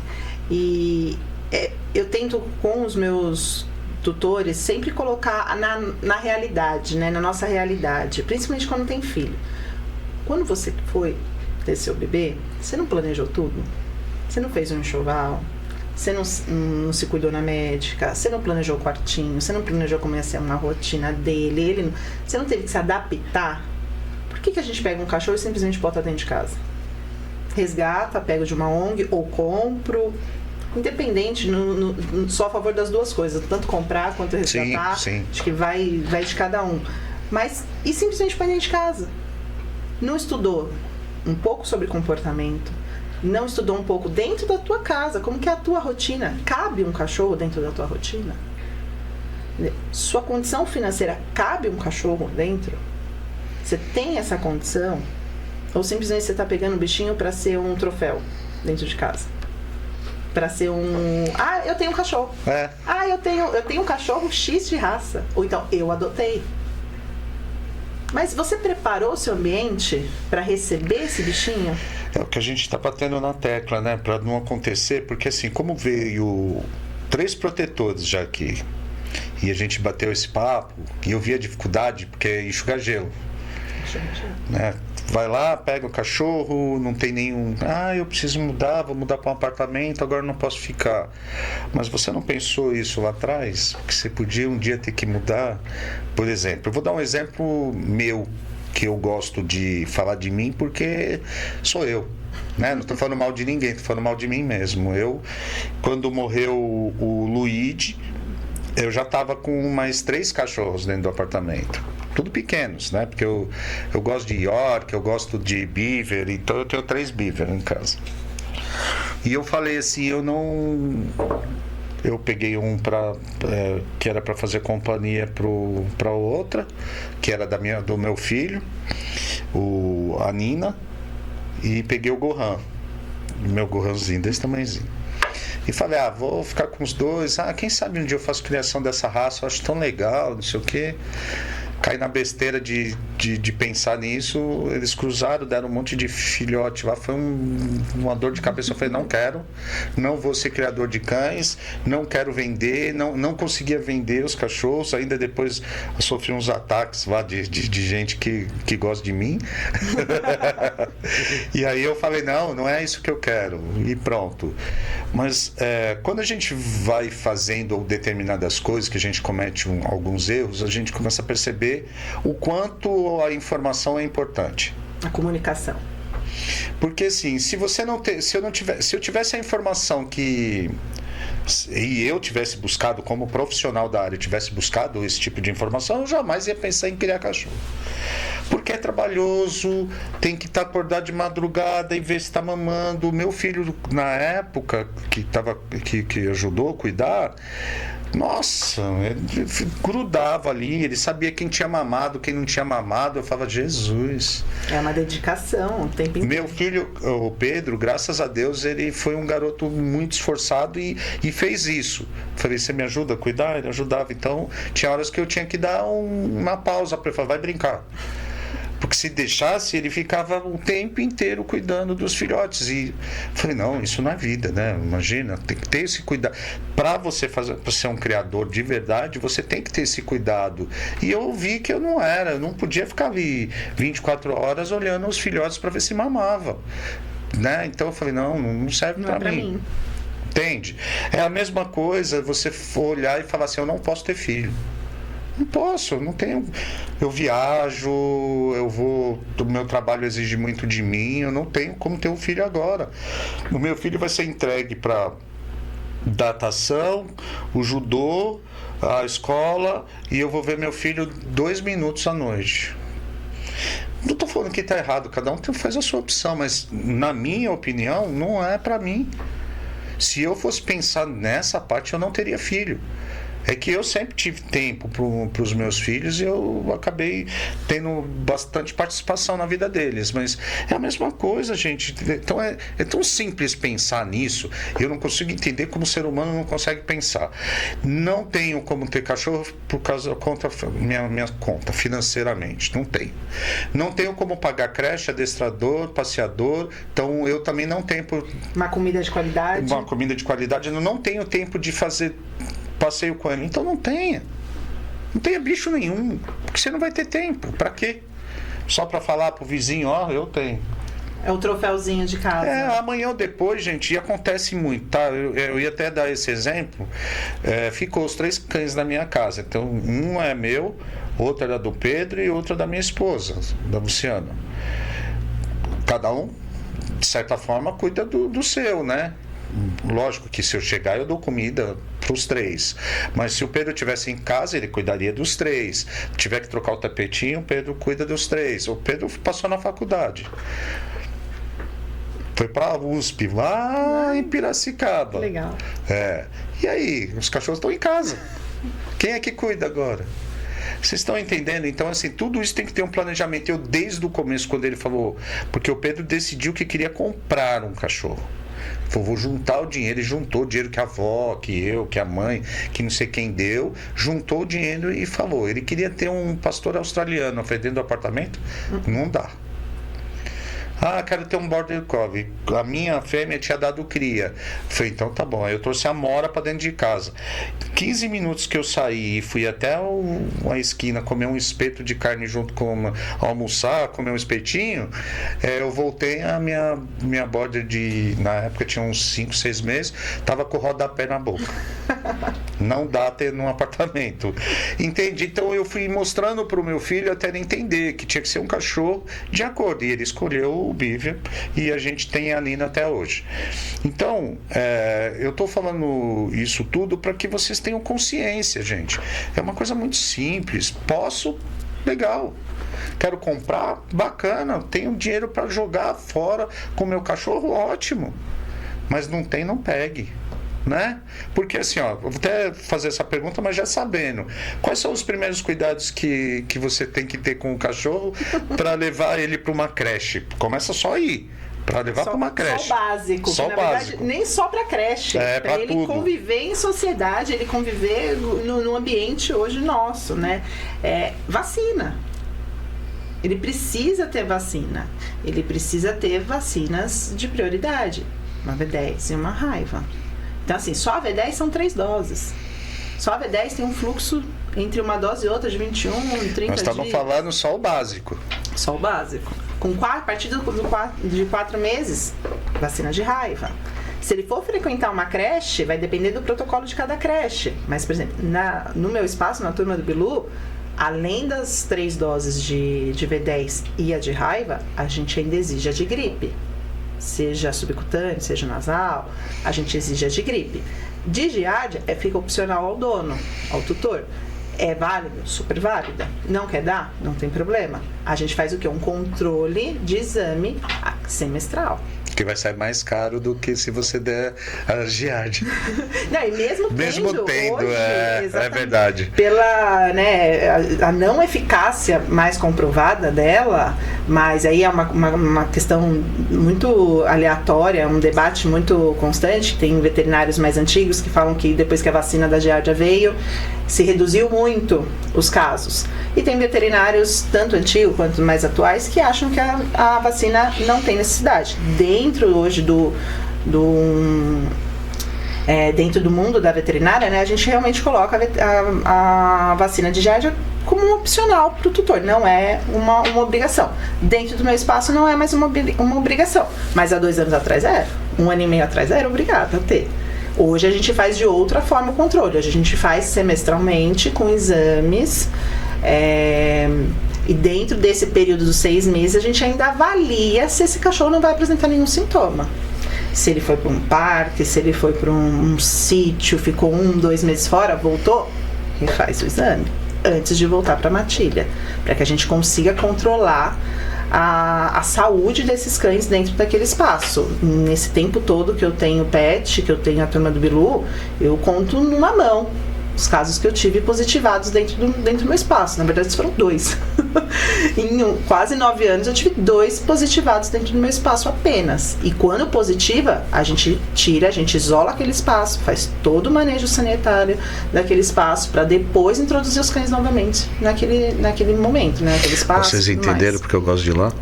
Eu tento com os meus tutores sempre colocar na realidade, né? Na nossa realidade. Principalmente quando tem filho. Quando você foi ter seu bebê, você não planejou tudo? Você não fez um enxoval? Você não se cuidou na médica, você não planejou o quartinho, você não planejou como ia ser uma rotina dele, você não teve que se adaptar. Por que a gente pega um cachorro e simplesmente bota dentro de casa? Resgata, pega de uma ONG ou compro, independente, só a favor das duas coisas, tanto comprar quanto resgatar, sim. Acho que vai de cada um. Mas, e simplesmente põe dentro de casa? Não estudou um pouco sobre comportamento, não estudou um pouco dentro da tua casa, como que é a tua rotina? Cabe um cachorro dentro da tua rotina? Sua condição financeira, cabe um cachorro dentro? Você tem essa condição? Ou simplesmente você está pegando o bichinho para ser um troféu dentro de casa? Para ser um... eu tenho um cachorro. Eu tenho um cachorro X de raça. Ou então, eu adotei. Mas você preparou o seu ambiente para receber esse bichinho? É o que a gente está batendo na tecla, né? Para não acontecer, porque assim, como veio 3 protetores já aqui, e a gente bateu esse papo, e eu vi a dificuldade, porque é enxugar gelo. Né? Vai lá, pega o cachorro, não tem nenhum... eu preciso mudar, vou mudar para um apartamento, agora não posso ficar. Mas você não pensou isso lá atrás? Que você podia um dia ter que mudar? Por exemplo, eu vou dar um exemplo meu, que eu gosto de falar de mim, porque sou eu. Né? Não estou falando mal de ninguém, estou falando mal de mim mesmo. Quando morreu o Luigi, eu já estava com mais 3 cachorros dentro do apartamento. Tudo pequenos, né? Porque eu gosto de York, eu gosto de Beaver, então eu tenho 3 Beaver em casa. E eu falei assim, eu peguei um que era para fazer companhia para outra, que era do meu filho, a Nina, e peguei o Gohan, meu Gohanzinho desse tamanhozinho. E falei, vou ficar com os 2, quem sabe um dia eu faço criação dessa raça, eu acho tão legal, não sei o quê. Caí na besteira de pensar nisso, eles cruzaram, deram um monte de filhote lá, foi uma dor de cabeça. Eu falei, não vou ser criador de cães, não quero vender, não conseguia vender os cachorros, ainda depois eu sofri uns ataques lá de gente que gosta de mim. E aí eu falei, não é isso que eu quero, e pronto. Mas quando a gente vai fazendo determinadas coisas, que a gente comete alguns erros, a gente começa a perceber o quanto a informação é importante. A comunicação. Porque assim, se eu tivesse a informação e eu tivesse buscado, como profissional da área, tivesse buscado esse tipo de informação, eu jamais ia pensar em criar cachorro. Porque é trabalhoso, tem que estar acordado de madrugada e ver se está mamando. O meu filho, na época, que ajudou a cuidar, Nossa, ele grudava ali, ele sabia quem tinha mamado, quem não tinha mamado. Eu falava, Jesus. É uma dedicação o tempo inteiro. Meu filho, o Pedro, graças a Deus, ele foi um garoto muito esforçado e fez isso. Falei, você me ajuda a cuidar? Ele ajudava. Então, tinha horas que eu tinha que dar uma pausa para ele falar, vai brincar. Porque se deixasse, ele ficava o tempo inteiro cuidando dos filhotes. E falei, não, isso não é vida, né? Imagina, tem que ter esse cuidado. Para você ser um criador de verdade, você tem que ter esse cuidado. E eu vi que eu não podia ficar ali 24 horas olhando os filhotes para ver se mamava. Né? Então eu falei, não serve para mim. Entende? É a mesma coisa você for olhar e falar assim, eu não posso ter filho. Não posso, não tenho. Eu viajo, o meu trabalho exige muito de mim, eu não tenho como ter um filho agora. O meu filho vai ser entregue para datação, o judô, a escola, e eu vou ver meu filho 2 minutos à noite. Não estou falando que está errado, cada um faz a sua opção, mas na minha opinião, não é para mim. Se eu fosse pensar nessa parte, eu não teria filho. É que eu sempre tive tempo para os meus filhos e eu acabei tendo bastante participação na vida deles. Mas é a mesma coisa, gente. Então é tão simples pensar nisso. Eu não consigo entender como o ser humano não consegue pensar. Não tenho como ter cachorro por causa da minha conta, financeiramente. Não tenho. Não tenho como pagar creche, adestrador, passeador. Então eu também não tenho. Uma comida de qualidade. Uma comida de qualidade. Eu não tenho tempo de fazer passeio com ele. Então não tenha bicho nenhum, porque você não vai ter tempo. Pra quê? Só pra falar pro vizinho, eu tenho. É o troféuzinho de casa. Amanhã ou depois, gente, e acontece muito, tá? Eu ia até dar esse exemplo. Ficou os 3 cães na minha casa. Então, um é meu, outro era do Pedro e outro é da minha esposa, da Luciana. Cada um, de certa forma, cuida do seu, né? Lógico que se eu chegar eu dou comida para os 3, mas se o Pedro estivesse em casa ele cuidaria dos 3. Se tiver que trocar o tapetinho, o Pedro cuida dos 3. O Pedro passou na faculdade, foi para a USP lá em Piracicaba. Legal. E aí, os cachorros estão em casa. Quem é que cuida agora? Vocês estão entendendo? Então, assim, tudo isso tem que ter um planejamento. Eu, desde o começo, quando ele falou, porque o Pedro decidiu que queria comprar um cachorro. Vou juntar o dinheiro, ele juntou o dinheiro que a avó, que eu, que a mãe, que não sei quem deu, juntou o dinheiro e falou. Ele queria ter um pastor australiano dentro do apartamento? Não dá. Quero ter um Border Collie. A minha fêmea tinha dado cria. Falei, então tá bom. Aí eu trouxe a Mora para dentro de casa. 15 minutos que eu saí e fui até uma esquina comer um espeto de carne junto com almoçar, comer um espetinho, eu voltei, a minha Border na época tinha uns 5, 6 meses, tava com o rodapé na boca. Não dá ter num apartamento. Entendi. Então eu fui mostrando para o meu filho até ele entender que tinha que ser um cachorro de acordo. E ele escolheu o Beaver e a gente tem a Nina até hoje. Então, eu estou falando isso tudo para que vocês tenham consciência, gente. É uma coisa muito simples. Posso? Legal. Quero comprar? Bacana. Tenho dinheiro para jogar fora com meu cachorro? Ótimo. Mas não tem, não pegue. Né? Porque assim, eu vou até fazer essa pergunta, mas já sabendo, quais são os primeiros cuidados que você tem que ter com o cachorro para levar ele para uma creche? Começa só aí, para levar para uma creche. Só o básico. Só na básico. Verdade, nem só para creche. Para ele tudo. Conviver em sociedade, ele conviver no ambiente hoje nosso, né? Vacina. Ele precisa ter vacina. Ele precisa ter vacinas de prioridade. Uma V10 e uma raiva. Então, assim, só a V10 são 3 doses. Só a V10 tem um fluxo entre uma dose e outra de 21, 30 dias. Nós estamos falando só o básico. Só o básico. A partir de 4 meses, vacina de raiva. Se ele for frequentar uma creche, vai depender do protocolo de cada creche. Mas, por exemplo, no meu espaço, na turma do Bilu, além das 3 doses de V10 e a de raiva, a gente ainda exige a de gripe. Seja subcutâneo, seja nasal, a gente exige a de gripe. De giardia, fica opcional ao dono, ao tutor. É válido? Super válida. Não quer dar? Não tem problema. A gente faz o quê? Um controle de exame semestral. Que vai sair mais caro do que se você der a Giard. Não, e mesmo tendo hoje, é verdade. Pela, né, a não eficácia mais comprovada dela, mas aí é uma questão muito aleatória, um debate muito constante. Tem veterinários mais antigos que falam que depois que a vacina da Giardia veio, se reduziu muito os casos. E tem veterinários, tanto antigos quanto mais atuais, que acham que a vacina não tem necessidade. Dentro hoje dentro do mundo da veterinária, né, a gente realmente coloca a vacina de Giardia como um opcional para o tutor, não é uma obrigação. Dentro do meu espaço não é mais uma obrigação, mas há 2 anos atrás era, 1 ano e meio atrás era obrigado a ter. Hoje a gente faz de outra forma o controle, hoje a gente faz semestralmente com exames, e dentro desse período dos 6 meses a gente ainda avalia se esse cachorro não vai apresentar nenhum sintoma. Se ele foi para um parque, se ele foi para um sítio, ficou 1, 2 meses fora, voltou, refaz o exame antes de voltar para a matilha, para que a gente consiga controlar a saúde desses cães dentro daquele espaço. Nesse tempo todo que eu tenho pet, que eu tenho a turma do Bilu, eu conto numa mão os casos que eu tive positivados dentro do meu espaço. Na verdade, foram 2. Em quase 9 anos, eu tive 2 positivados dentro do meu espaço apenas. E quando positiva, a gente isola aquele espaço, faz todo o manejo sanitário daquele espaço, para depois introduzir os cães novamente naquele momento, né? Naquele espaço. Vocês entenderam porque eu gosto de ir lá?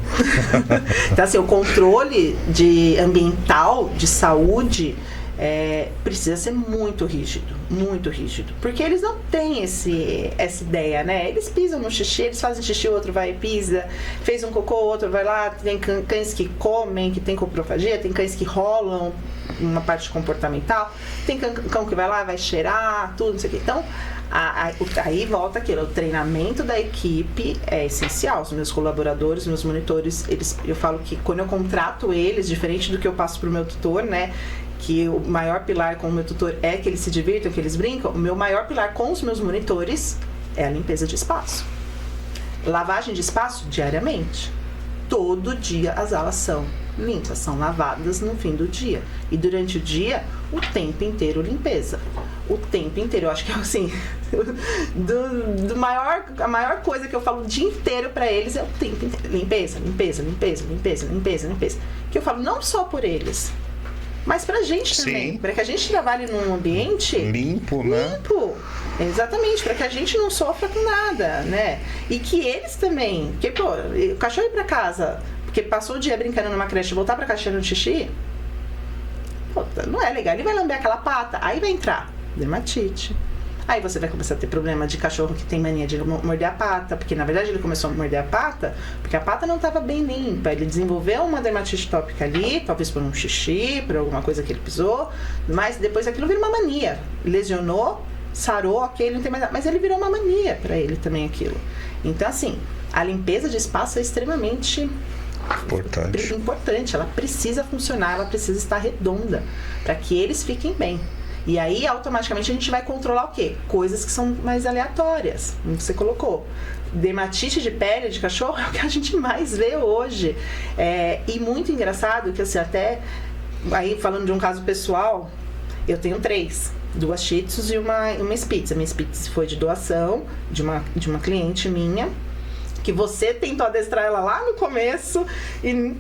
Então, assim, o controle ambiental, de saúde, precisa ser muito rígido, porque eles não têm essa ideia, né? Eles pisam no xixi, eles fazem xixi, o outro vai e pisa, fez um cocô, o outro vai lá. Tem cães que comem, que tem coprofagia, tem cães que rolam uma parte comportamental, tem cão que vai lá, vai cheirar, tudo, não sei o que. Então, aí volta aquilo, o treinamento da equipe é essencial. Os meus colaboradores, meus monitores, eu falo que quando eu contrato eles, diferente do que eu passo pro meu tutor, né, que o maior pilar com o meu tutor é que eles se divirtam, que eles brincam, o meu maior pilar com os meus monitores é a limpeza de espaço. Lavagem de espaço diariamente. Todo dia as alas são limpas, são lavadas no fim do dia. E durante o dia, o tempo inteiro limpeza. O tempo inteiro, eu acho que é assim, a maior coisa que eu falo o dia inteiro pra eles é o tempo inteiro. Limpeza. Que eu falo não só por eles, mas pra gente também. Para que a gente trabalhe num ambiente limpo, né? Limpo. Exatamente, para que a gente não sofra com nada, né? E que eles também, porque, pô, o cachorro ir pra casa, porque passou o dia brincando numa creche, voltar pra casa cheirando xixi, pô, não é legal. Ele vai lamber aquela pata, aí vai entrar dermatite. Aí você vai começar a ter problema de cachorro que tem mania de morder a pata, porque na verdade ele começou a morder a pata porque a pata não estava bem limpa. Ele desenvolveu uma dermatite tópica ali, talvez por um xixi, por alguma coisa que ele pisou, mas depois aquilo vira uma mania. Lesionou, sarou, ok, ele não tem mais nada, mas ele virou uma mania para ele também aquilo. Então, assim, a limpeza de espaço é extremamente importante. Ela precisa funcionar, ela precisa estar redonda para que eles fiquem bem. E aí, automaticamente, a gente vai controlar o quê? Coisas que são mais aleatórias, como você colocou. Dermatite de pele de cachorro é o que a gente mais vê hoje. E muito engraçado que, assim, até... Aí, falando de um caso pessoal, eu tenho 3. 2 Shih Tzus e uma Spitz. A minha Spitz foi de doação de uma cliente minha, que você tentou adestrar ela lá no começo, e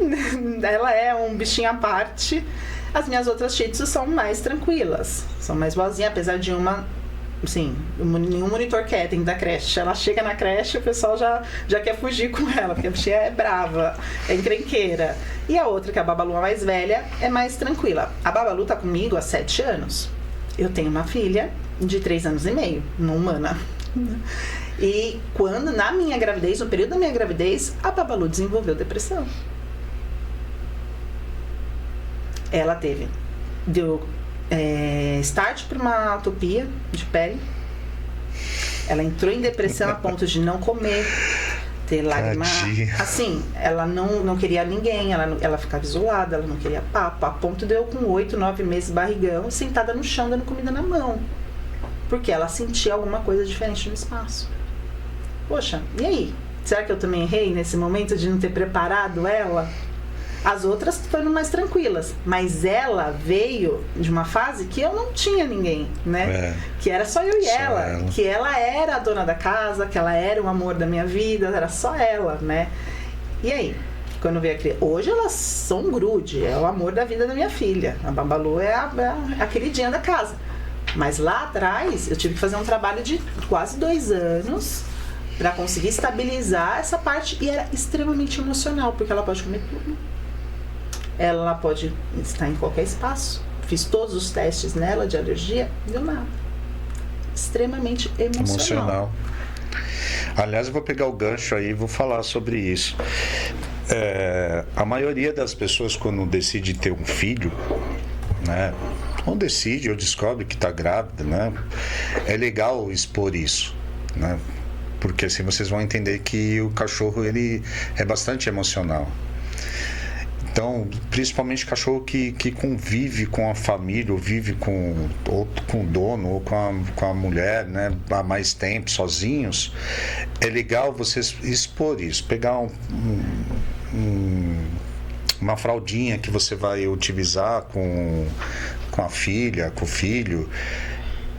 ela é um bichinho à parte. As minhas outras Shih Tzus são mais tranquilas, são mais boazinhas, apesar de uma, assim, nenhum monitor quer dentro da creche. Ela chega na creche e o pessoal já quer fugir com ela, porque a bichinha é brava, é encrenqueira. E a outra, que é a Babalu, a mais velha, é mais tranquila. A Babalu tá comigo há 7 anos. Eu tenho uma filha de 3 anos e meio, uma humana. E quando, na minha gravidez, no período da minha gravidez, a Babalu desenvolveu depressão. Ela deu start para uma atopia de pele. Ela entrou em depressão a ponto de não comer, ter lágrima. Assim, ela não queria ninguém, ela ficava isolada, ela não queria papo, a ponto de eu com 8, 9 meses, barrigão, sentada no chão, dando comida na mão. Porque ela sentia alguma coisa diferente no espaço. Poxa, e aí? Será que eu também errei nesse momento de não ter preparado ela? As outras foram mais tranquilas, mas ela veio de uma fase que eu não tinha ninguém, né? Que era só eu e ela, que ela era a dona da casa, que ela era o amor da minha vida, era só ela, né? E aí, quando veio a criança, hoje elas são um grude, é o amor da vida da minha filha. A Babalu é a queridinha da casa. Mas lá atrás, eu tive que fazer um trabalho de quase 2 anos para conseguir estabilizar essa parte, e era extremamente emocional, porque ela pode comer tudo. Ela pode estar em qualquer espaço. Fiz todos os testes nela de alergia, deu nada. Extremamente emocional. Aliás, eu vou pegar o gancho aí e vou falar sobre isso. A maioria das pessoas, quando decide ter um filho, né, ou decide ou descobre que está grávida, né, é legal expor isso, né, porque assim vocês vão entender que o cachorro ele é bastante emocional. Então, principalmente cachorro que convive com a família, ou vive com o dono, ou com a mulher, né, há mais tempo, sozinhos, é legal vocês expor isso. Pegar uma fraldinha que você vai utilizar com a filha, com o filho,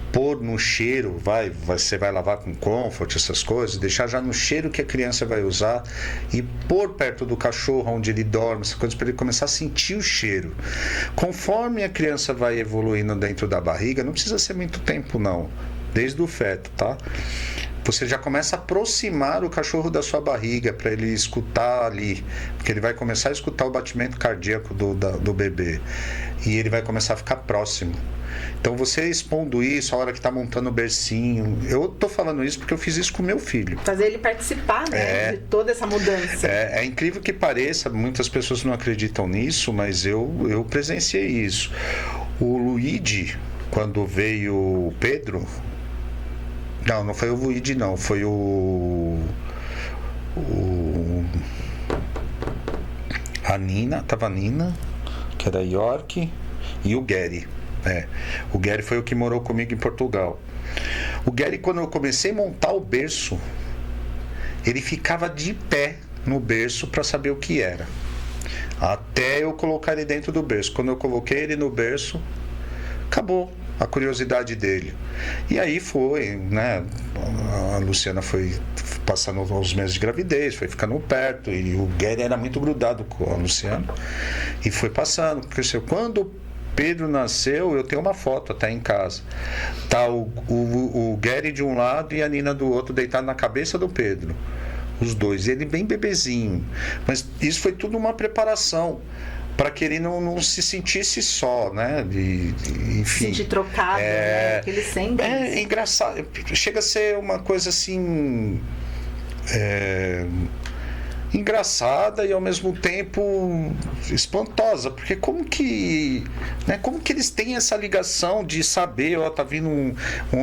pôr no cheiro, você vai lavar com Comfort, essas coisas, deixar já no cheiro que a criança vai usar e pôr perto do cachorro onde ele dorme, essas coisas, para ele começar a sentir o cheiro. Conforme a criança vai evoluindo dentro da barriga, não precisa ser muito tempo não, desde o feto, tá? Você já começa a aproximar o cachorro da sua barriga para ele escutar ali, porque ele vai começar a escutar o batimento cardíaco do bebê e ele vai começar a ficar próximo. Então você expondo isso, a hora que está montando o bercinho, eu tô falando isso porque eu fiz isso com meu filho. Fazer ele participar, né, de toda essa mudança. É incrível que pareça, muitas pessoas não acreditam nisso, mas eu presenciei isso. O Luigi, quando veio o Pedro, não foi o Luigi não, foi a Nina, tava a Nina, que era York, e o Gary. O Gary foi o que morou comigo em Portugal. O Gary, quando eu comecei a montar o berço, ele ficava de pé no berço para saber o que era, até eu colocar ele dentro do berço. Quando eu coloquei ele no berço, acabou a curiosidade dele. E aí foi, né, a Luciana foi passando os meses de gravidez, foi ficando perto, e o Gary era muito grudado com a Luciana, e foi passando, cresceu. Quando Pedro nasceu, eu tenho uma foto até em casa. Tá o Gary de um lado e a Nina do outro, deitado na cabeça do Pedro. Os dois. Ele bem bebezinho. Mas isso foi tudo uma preparação para que ele não se sentisse só, né? Enfim. Se sentir trocado, né? Que ele sente. É engraçado. Chega a ser uma coisa assim... engraçada e ao mesmo tempo espantosa, porque como que eles têm essa ligação de saber, tá vindo um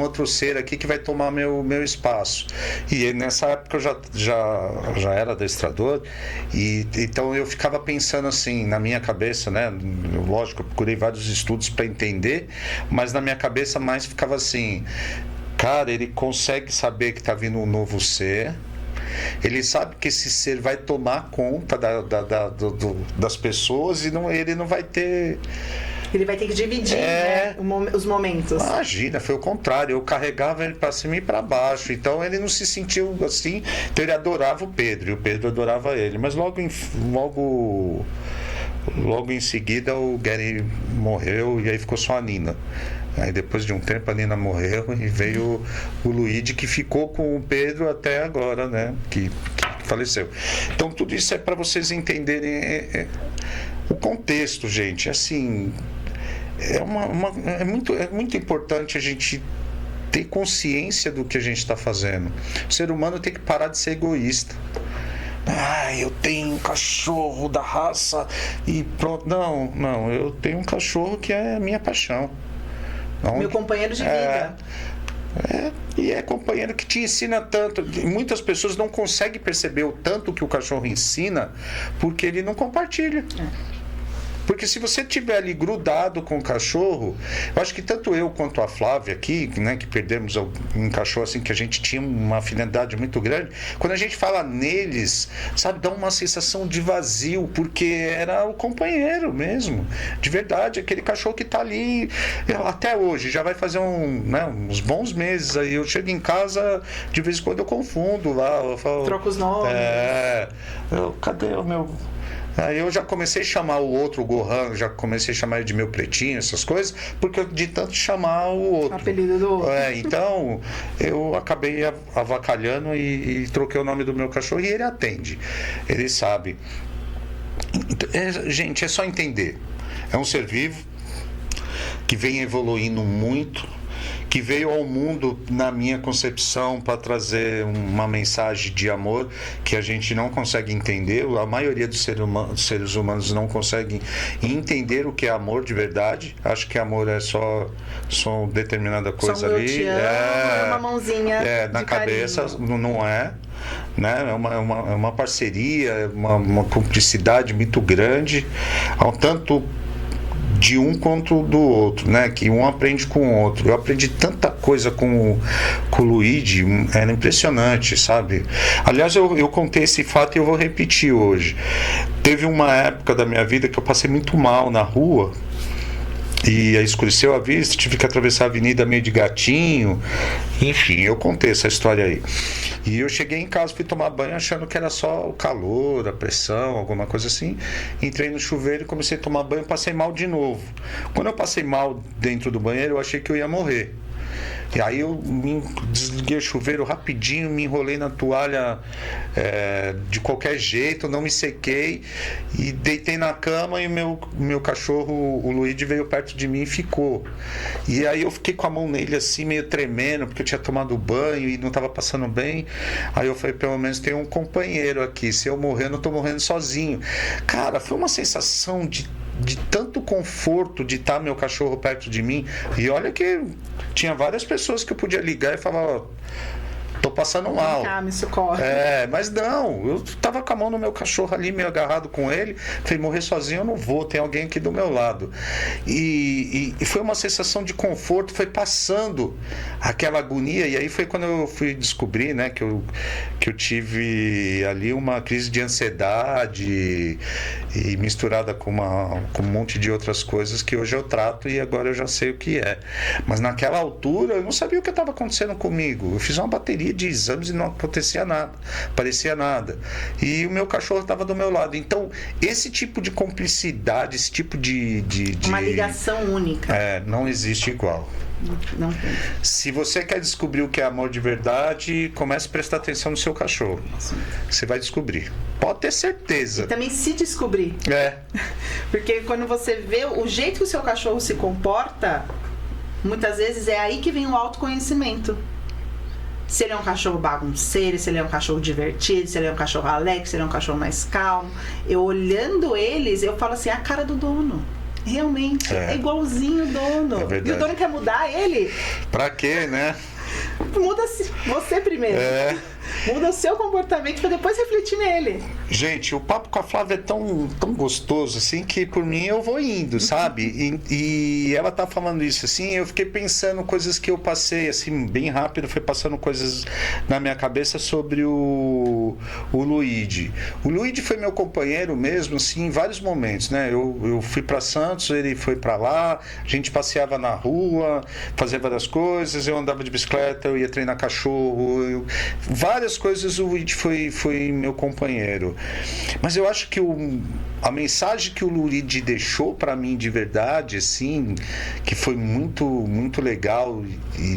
outro ser aqui que vai tomar meu espaço. E nessa época eu já era adestrador, e então eu ficava pensando assim na minha cabeça, né? Lógico, eu procurei vários estudos para entender, mas na minha cabeça mais ficava assim: cara, ele consegue saber que tá vindo um novo ser. Ele sabe que esse ser vai tomar conta das pessoas, e ele não vai ter... Ele vai ter que dividir, né, os momentos. Imagina, foi o contrário. Eu carregava ele para cima e para baixo. Então ele não se sentiu assim. Então ele adorava o Pedro, e o Pedro adorava ele. Mas logo em seguida o Gary morreu, e aí ficou só a Nina. Aí depois de um tempo a Nina morreu e veio o Luigi, que ficou com o Pedro até agora, né? Que faleceu. Então tudo isso é para vocês entenderem o contexto, gente. Assim, é muito importante a gente ter consciência do que a gente está fazendo. O ser humano tem que parar de ser egoísta. Eu tenho um cachorro da raça e pronto. Não, eu tenho um cachorro que é a minha paixão. Meu companheiro de vida. E é companheiro que te ensina tanto. Muitas pessoas não conseguem perceber o tanto que o cachorro ensina porque ele não compartilha. Porque se você estiver ali grudado com o cachorro, eu acho que tanto eu quanto a Flávia aqui, né, que perdemos um cachorro assim, que a gente tinha uma afinidade muito grande, quando a gente fala neles, sabe, dá uma sensação de vazio, porque era o companheiro mesmo, de verdade, aquele cachorro que tá ali até hoje, já vai fazer uns bons meses aí, eu chego em casa, de vez em quando eu confundo lá, eu falo, troca os nomes. Cadê o meu... Aí eu já comecei a chamar o outro, o Gohan, já comecei a chamar ele de meu pretinho, essas coisas, porque de tanto chamar o outro. Apelido do outro. Então, eu acabei avacalhando e troquei o nome do meu cachorro e ele atende. Ele sabe. Gente, é só entender. É um ser vivo que vem evoluindo muito, que veio ao mundo, na minha concepção, para trazer uma mensagem de amor que a gente não consegue entender. A maioria dos seres humanos não conseguem entender o que é amor de verdade. Acho que amor é só determinada coisa só ali. Eu te amo, uma mãozinha na de cabeça, carinho. não é. Né? É uma parceria, uma cumplicidade muito grande, ao tanto de um quanto do outro, né? Que um aprende com o outro. Eu aprendi tanta coisa com o Luigi, era impressionante, sabe? Aliás, eu contei esse fato e eu vou repetir hoje. Teve uma época da minha vida que eu passei muito mal na rua, e aí escureceu a vista, tive que atravessar a avenida meio de gatinho, enfim, eu contei essa história aí. E eu cheguei em casa, fui tomar banho achando que era só o calor, a pressão, alguma coisa assim. Entrei no chuveiro e comecei a tomar banho, passei mal de novo. Quando eu passei mal dentro do banheiro, eu achei que eu ia morrer. E aí eu desliguei o chuveiro rapidinho, me enrolei na toalha de qualquer jeito, não me sequei e deitei na cama, e meu cachorro, o Luigi, veio perto de mim e ficou. E aí eu fiquei com a mão nele assim, meio tremendo, porque eu tinha tomado banho e não estava passando bem. Aí eu falei, pelo menos tem um companheiro aqui, se eu morrer eu não estou morrendo sozinho. Cara, foi uma sensação de tanto conforto de estar meu cachorro perto de mim. E olha que tinha várias pessoas que eu podia ligar e falar, tô passando mal. Me socorre. Mas não, eu tava com a mão no meu cachorro ali, meio agarrado com ele. Falei, morrer sozinho eu não vou, tem alguém aqui do meu lado. E foi uma sensação de conforto, foi passando aquela agonia. E aí foi quando eu fui descobrir, né, que eu tive ali uma crise de ansiedade, e misturada com um monte de outras coisas que hoje eu trato e agora eu já sei o que é. Mas naquela altura eu não sabia o que estava acontecendo comigo. Eu fiz uma bateria de exames e não acontecia nada, parecia nada. E o meu cachorro estava do meu lado. Então, esse tipo de cumplicidade, esse tipo de uma ligação única. Não existe igual. Não tem. Se você quer descobrir o que é amor de verdade, comece a prestar atenção no seu cachorro. Sim. Você vai descobrir. Pode ter certeza. E também se descobrir. Porque quando você vê o jeito que o seu cachorro se comporta, muitas vezes é aí que vem o autoconhecimento. Se ele é um cachorro bagunceiro, se ele é um cachorro divertido, se ele é um cachorro alegre, se ele é um cachorro mais calmo. Eu olhando eles, eu falo assim, a cara do dono. Realmente, é igualzinho o dono. E o dono quer mudar ele? Pra quê, né? Muda você primeiro. Muda o seu comportamento para depois refletir nele. Gente, o papo com a Flávia é tão gostoso assim que por mim eu vou indo, sabe? E ela tá falando isso assim, eu fiquei pensando coisas que eu passei assim, bem rápido, foi passando coisas na minha cabeça sobre o Luigi. O Luigi foi meu companheiro mesmo, assim, em vários momentos, né? Eu fui para Santos, ele foi para lá, a gente passeava na rua, fazia várias coisas, eu andava de bicicleta, eu ia treinar cachorro, várias coisas o Luigi foi meu companheiro. Mas eu acho que a mensagem que o Luigi deixou para mim de verdade, assim, que foi muito, muito legal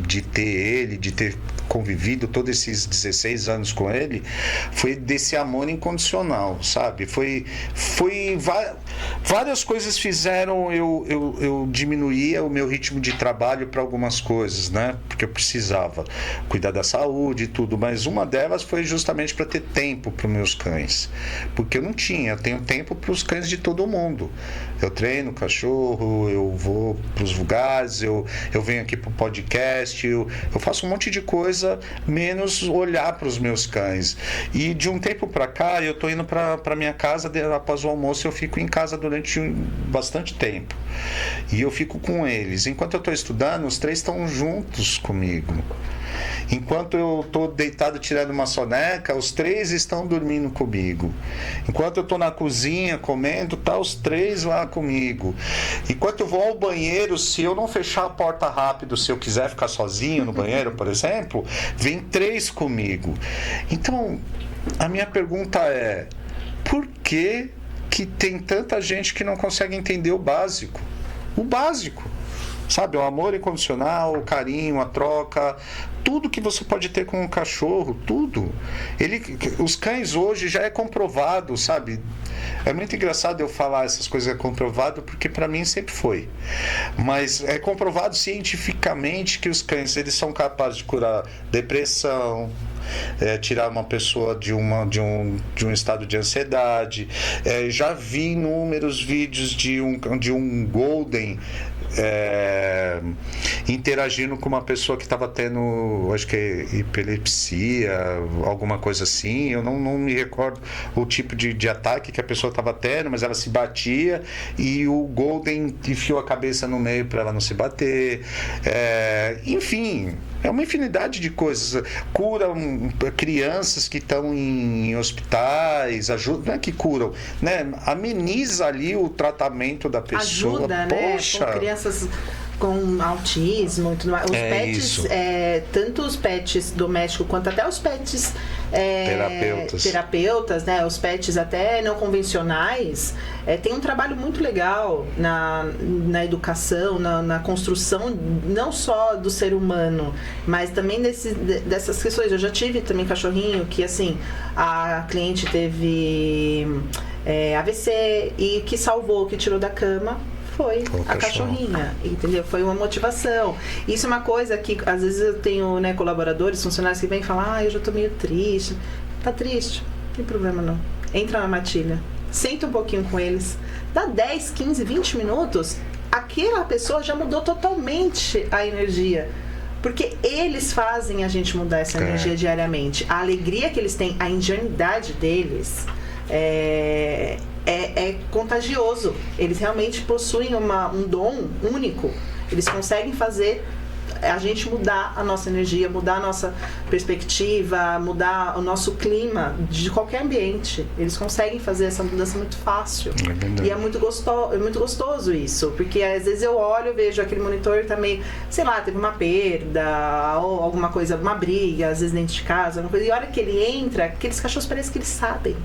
de ter ele, de ter convivido todos esses 16 anos com ele, foi desse amor incondicional, sabe? Várias coisas fizeram eu diminuir o meu ritmo de trabalho para algumas coisas, né? Porque eu precisava cuidar da saúde e tudo, mas uma delas foi justamente para ter tempo para os meus cães, porque eu não tinha. Eu tenho tempo para os cães de todo mundo. Eu treino cachorro, eu vou para os lugares, eu venho aqui para o podcast, eu faço um monte de coisa, menos olhar para os meus cães. E de um tempo para cá, eu estou indo para minha casa, após o almoço eu fico em casa durante durante bastante tempo. E eu fico com eles. Enquanto eu estou estudando, os 3 estão juntos comigo. Enquanto eu estou deitado tirando uma soneca, os 3 estão dormindo comigo. Enquanto eu estou na cozinha comendo, tá os 3 lá comigo. Enquanto eu vou ao banheiro, se eu não fechar a porta rápido, se eu quiser ficar sozinho no banheiro, por exemplo, vem 3 comigo. Então, a minha pergunta é: por que tem tanta gente que não consegue entender o básico? O básico. Sabe, o amor incondicional, o carinho, a troca, tudo que você pode ter com um cachorro, tudo. Os cães hoje já é comprovado, sabe? É muito engraçado eu falar essas coisas, é comprovado, porque para mim sempre foi. Mas é comprovado cientificamente que os cães, eles são capazes de curar depressão, tirar uma pessoa de um estado de ansiedade. Já vi inúmeros vídeos de um Golden interagindo com uma pessoa que estava tendo, acho que é epilepsia, alguma coisa assim. Eu não me recordo o tipo de ataque que a pessoa estava tendo, mas ela se batia e o Golden enfiou a cabeça no meio para ela não se bater. Enfim, é uma infinidade de coisas. Curam crianças que estão em hospitais, ajuda, não é que curam, né? Ameniza ali o tratamento da pessoa. Ajuda, poxa, né? Com crianças com autismo e tudo mais. Os pets, tanto os pets domésticos quanto até os pets terapeutas, né? Os pets até não convencionais, tem um trabalho muito legal na educação, na construção, não só do ser humano, mas também dessas questões. Eu já tive também cachorrinho que, assim, a cliente teve AVC e que salvou, que tirou da cama foi a cachorrinha, entendeu? Foi uma motivação. Isso é uma coisa que às vezes eu tenho, né, colaboradores, funcionários que vêm falar: eu já tô meio triste. Tá triste? Não tem problema não. Entra na matilha, senta um pouquinho com eles, dá 10, 15, 20 minutos, aquela pessoa já mudou totalmente a energia. Porque eles fazem a gente mudar essa energia diariamente. A alegria que eles têm, a ingenuidade deles é contagioso. Eles realmente possuem um dom único. Eles conseguem fazer a gente mudar a nossa energia, mudar a nossa perspectiva, mudar o nosso clima de qualquer ambiente. Eles conseguem fazer essa mudança muito fácil. E é muito gostoso isso, porque às vezes eu olho, vejo aquele monitor também, sei lá, teve uma perda ou alguma coisa, uma briga, às vezes dentro de casa, alguma coisa, e a hora que ele entra, aqueles cachorros parecem que eles sabem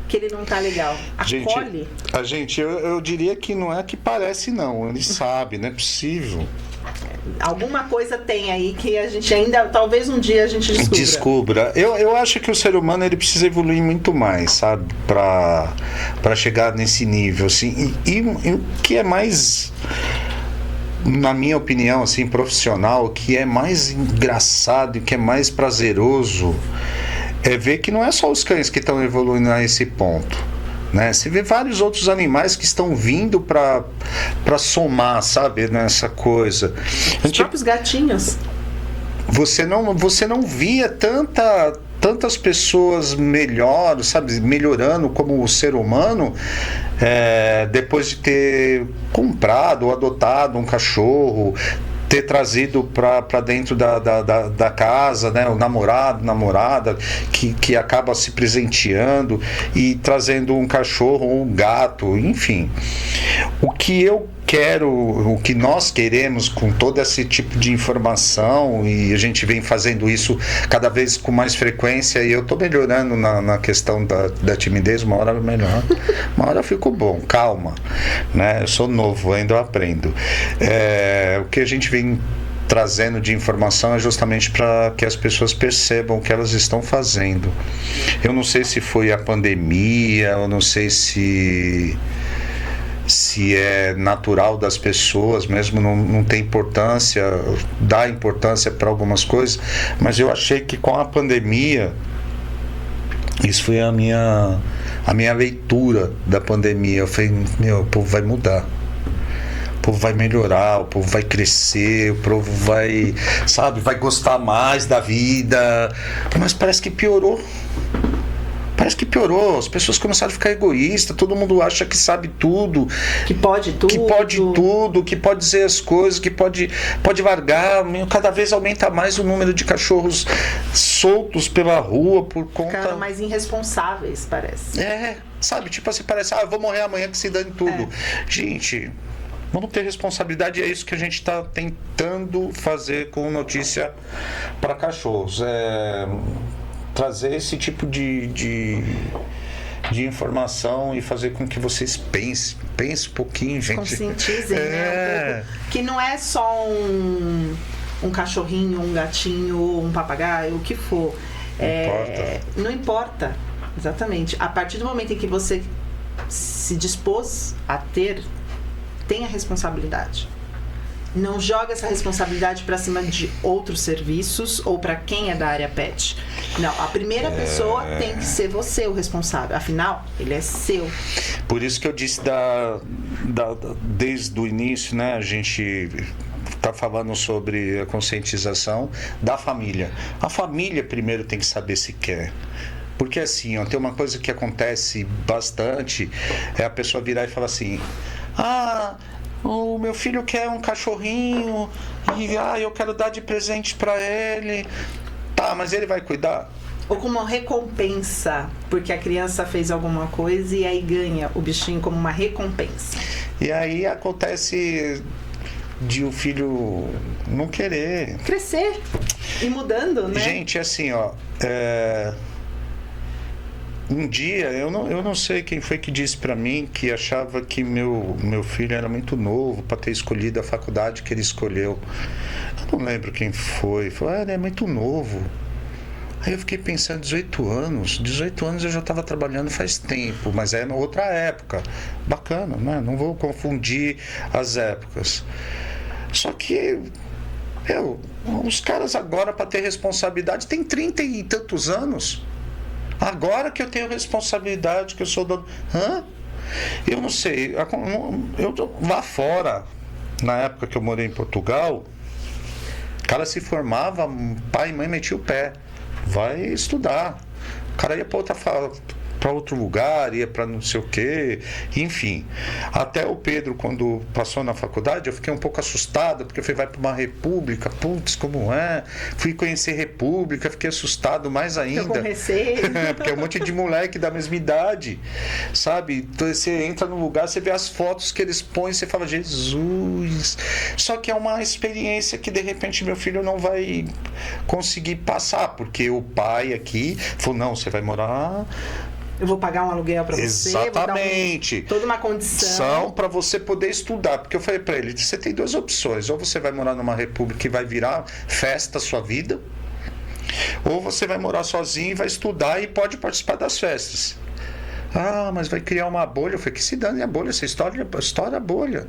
que ele não tá legal. Acolhe. Eu diria que não é que parece, não. Ele sabe, não é possível. Alguma coisa tem aí que a gente ainda, talvez um dia a gente descubra. Eu acho que o ser humano, ele precisa evoluir muito mais, sabe? Pra chegar nesse nível, assim. E o que é mais, na minha opinião, assim, profissional, o que é mais engraçado e que é mais prazeroso é ver que não é só os cães que estão evoluindo a esse ponto, né? Você vê vários outros animais que estão vindo para somar, sabe, nessa coisa. Os próprios gatinhos. Você não via tantas pessoas melhorando como o ser humano, depois de ter comprado ou adotado um cachorro, ter trazido para dentro da casa, né, o namorado, namorada, que acaba se presenteando e trazendo um cachorro ou um gato, enfim. O que eu quero, o que nós queremos com todo esse tipo de informação, e a gente vem fazendo isso cada vez com mais frequência, e eu estou melhorando na questão da timidez, uma hora melhor, uma hora eu fico bom, calma, né? Eu sou novo, ainda eu aprendo. O que a gente vem trazendo de informação é justamente para que as pessoas percebam o que elas estão fazendo. Eu não sei se foi a pandemia, eu não sei se é natural das pessoas, mesmo não tem importância, dá importância para algumas coisas, mas eu achei que com a pandemia, isso foi a minha leitura da pandemia. Eu falei, o povo vai mudar, o povo vai melhorar, o povo vai crescer, o povo vai gostar mais da vida, mas parece que piorou. Parece que piorou, as pessoas começaram a ficar egoístas, todo mundo acha que sabe tudo. Que pode tudo. Que pode dizer as coisas, que pode largar. Cada vez aumenta mais o número de cachorros soltos pela rua por conta... Ficaram mais irresponsáveis, parece. Sabe, tipo assim, parece, eu vou morrer amanhã que se dane tudo. Gente, vamos ter responsabilidade, é isso que a gente está tentando fazer com Notícia para Cachorros. Trazer esse tipo de informação e fazer com que vocês pensem um pouquinho, gente. Conscientizem, né? Que não é só um cachorrinho, um gatinho, um papagaio, o que for. Não importa. Exatamente. A partir do momento em que você se dispôs a tenha responsabilidade. Não joga essa responsabilidade para cima de outros serviços ou para quem é da área pet. Não, a primeira pessoa tem que ser você o responsável. Afinal, ele é seu. Por isso que eu disse desde o início, né? A gente está falando sobre a conscientização da família. A família primeiro tem que saber se quer. Porque assim, tem uma coisa que acontece bastante, é a pessoa virar e falar assim, o meu filho quer um cachorrinho, e eu quero dar de presente para ele. Tá, mas ele vai cuidar? Ou como uma recompensa, porque a criança fez alguma coisa e aí ganha o bichinho como uma recompensa. E aí acontece de o filho não querer. Crescer e mudando, né? Gente, assim, um dia, eu não sei quem foi que disse para mim que achava que meu filho era muito novo para ter escolhido a faculdade que ele escolheu. Eu não lembro quem foi. Falou, ele é muito novo. Aí eu fiquei pensando, 18 anos eu já estava trabalhando faz tempo, mas é outra época. Bacana, né? Não vou confundir as épocas. Só que os caras agora, para ter responsabilidade, tem 30 e tantos anos. Agora que eu tenho responsabilidade, que eu sou dono... Eu não sei. Lá fora, na época que eu morei em Portugal, o cara se formava, pai e mãe metiam o pé. Vai estudar. O cara ia para outro lugar, ia para não sei o quê, enfim. Até o Pedro, quando passou na faculdade, eu fiquei um pouco assustado, porque eu falei, vai para uma república, putz, como é? Fui conhecer república, fiquei assustado mais ainda. Eu comecei. Porque é um monte de moleque da mesma idade, sabe? Então você entra no lugar, você vê as fotos que eles põem, você fala, Jesus! Só que é uma experiência que, de repente, meu filho não vai conseguir passar, porque o pai aqui falou, não, você vai morar... Eu vou pagar um aluguel para você. Exatamente. Vou dar toda uma condição. Para você poder estudar. Porque eu falei para ele, você tem duas opções. Ou você vai morar numa república que vai virar festa a sua vida, ou você vai morar sozinho e vai estudar e pode participar das festas. Mas vai criar uma bolha. Eu falei, que se dane a bolha, essa história a bolha.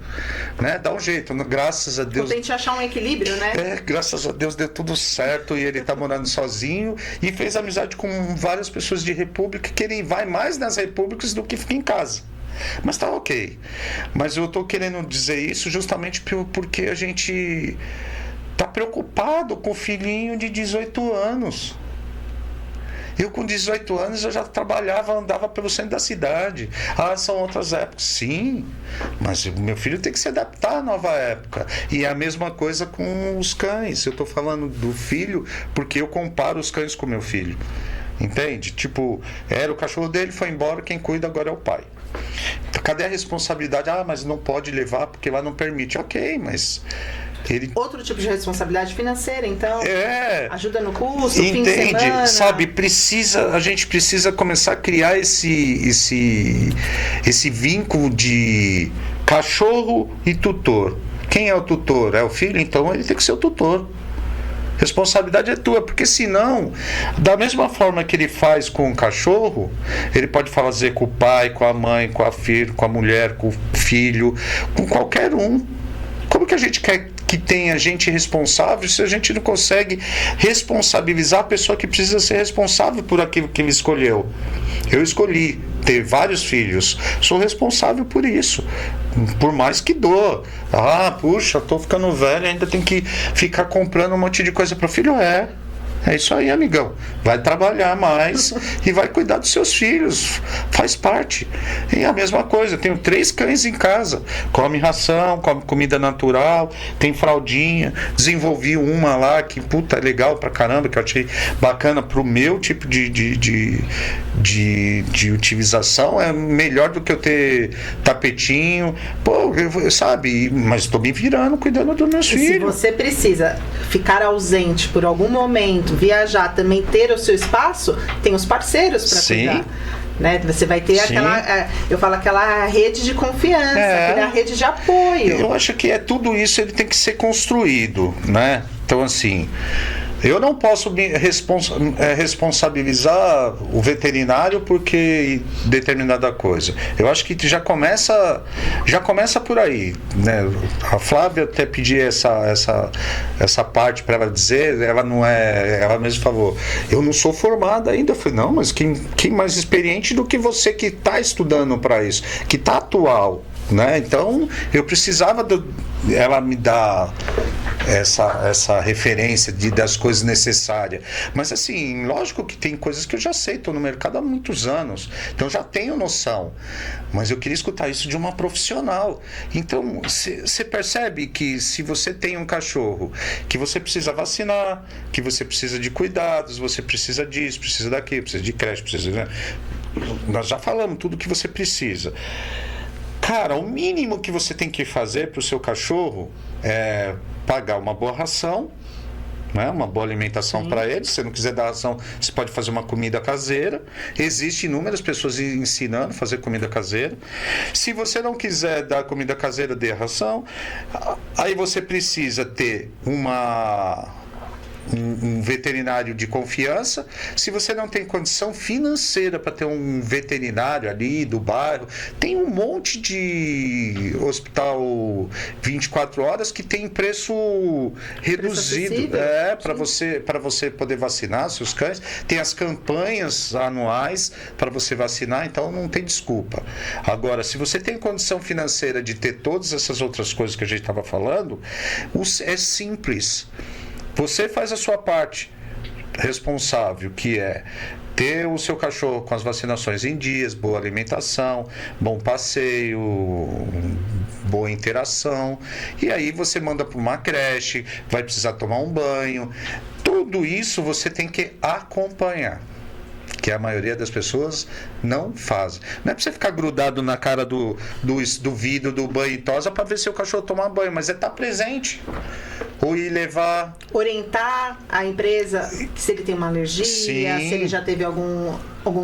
Né? Dá um jeito, graças a Deus. Tente achar um equilíbrio, né? Graças a Deus deu tudo certo e ele tá morando sozinho e fez amizade com várias pessoas de república que ele vai mais nas repúblicas do que fica em casa. Mas tá ok. Mas eu tô querendo dizer isso justamente porque a gente tá preocupado com o filhinho de 18 anos. Eu com 18 anos eu já trabalhava, andava pelo centro da cidade. São outras épocas. Sim, mas o meu filho tem que se adaptar à nova época. E é a mesma coisa com os cães. Eu estou falando do filho porque eu comparo os cães com o meu filho. Entende? Tipo, era o cachorro dele, foi embora, quem cuida agora é o pai. Então, cadê a responsabilidade? Mas não pode levar porque lá não permite. Ok, mas... Outro tipo de responsabilidade financeira, então ajuda no custo, entende? Fim de semana. Sabe, a gente precisa começar a criar esse vínculo de cachorro e tutor. Quem é o tutor? É o filho? Então ele tem que ser o tutor. Responsabilidade é tua, porque senão, da mesma forma que ele faz com o cachorro, ele pode fazer com o pai, com a mãe, com a filha, com a mulher, com o filho, com qualquer um. Como que a gente quer que tenha gente responsável se a gente não consegue responsabilizar a pessoa que precisa ser responsável por aquilo que ele escolheu? Eu escolhi ter vários filhos, sou responsável por isso, por mais que dou. Puxa, tô ficando velho, ainda tem que ficar comprando um monte de coisa para o filho. É isso aí, amigão. Vai trabalhar mais e vai cuidar dos seus filhos. Faz parte. E a mesma coisa, eu tenho 3 cães em casa. Come ração, come comida natural, tem fraldinha. Desenvolvi uma lá que, puta, é legal pra caramba, que eu achei bacana pro meu tipo de utilização. É melhor do que eu ter tapetinho. Pô, sabe? Mas estou me virando, cuidando dos meus filhos. Se você precisa ficar ausente por algum momento, viajar, também ter o seu espaço, tem os parceiros para cuidar. Né? Você vai ter aquela, eu falo, aquela rede de confiança, aquela rede de apoio. Eu acho que tudo isso ele tem que ser construído, né? Então, assim, eu não posso me responsabilizar o veterinário porque determinada coisa. Eu acho que já começa por aí, né? A Flávia até pedi essa parte para ela dizer, ela mesma falou, eu não sou formada ainda. Eu falei, não, mas quem mais experiente do que você que está estudando para isso, que está atual, né? Então, eu precisava ela me dar essa referência das coisas necessárias. Mas assim, lógico que tem coisas que eu já sei, estou no mercado há muitos anos, então já tenho noção. Mas eu queria escutar isso de uma profissional. Então, você percebe que se você tem um cachorro, que você precisa vacinar, que você precisa de cuidados, você precisa disso, precisa daquilo, precisa de creche, precisa... Nós já falamos tudo que você precisa. Cara, o mínimo que você tem que fazer para o seu cachorro é pagar uma boa ração, né? Uma boa alimentação para ele. Se você não quiser dar ração, você pode fazer uma comida caseira. Existem inúmeras pessoas ensinando a fazer comida caseira. Se você não quiser dar comida caseira, dê ração. Aí você precisa ter um veterinário de confiança. Se você não tem condição financeira para ter um veterinário ali do bairro, tem um monte de hospital 24 horas que tem preço reduzido, para você poder vacinar seus cães. Tem as campanhas anuais para você vacinar, então não tem desculpa. Agora, se você tem condição financeira de ter todas essas outras coisas que a gente estava falando, é simples. Você faz a sua parte responsável, que é ter o seu cachorro com as vacinações em dias, boa alimentação, bom passeio, boa interação. E aí você manda para uma creche, vai precisar tomar um banho. Tudo isso você tem que acompanhar, que a maioria das pessoas não faz. Não é para você ficar grudado na cara do vidro do banho e tosa para ver se o cachorro tomar banho, mas é estar presente. Ou ir levar... Orientar a empresa se ele tem uma alergia, se ele já teve algum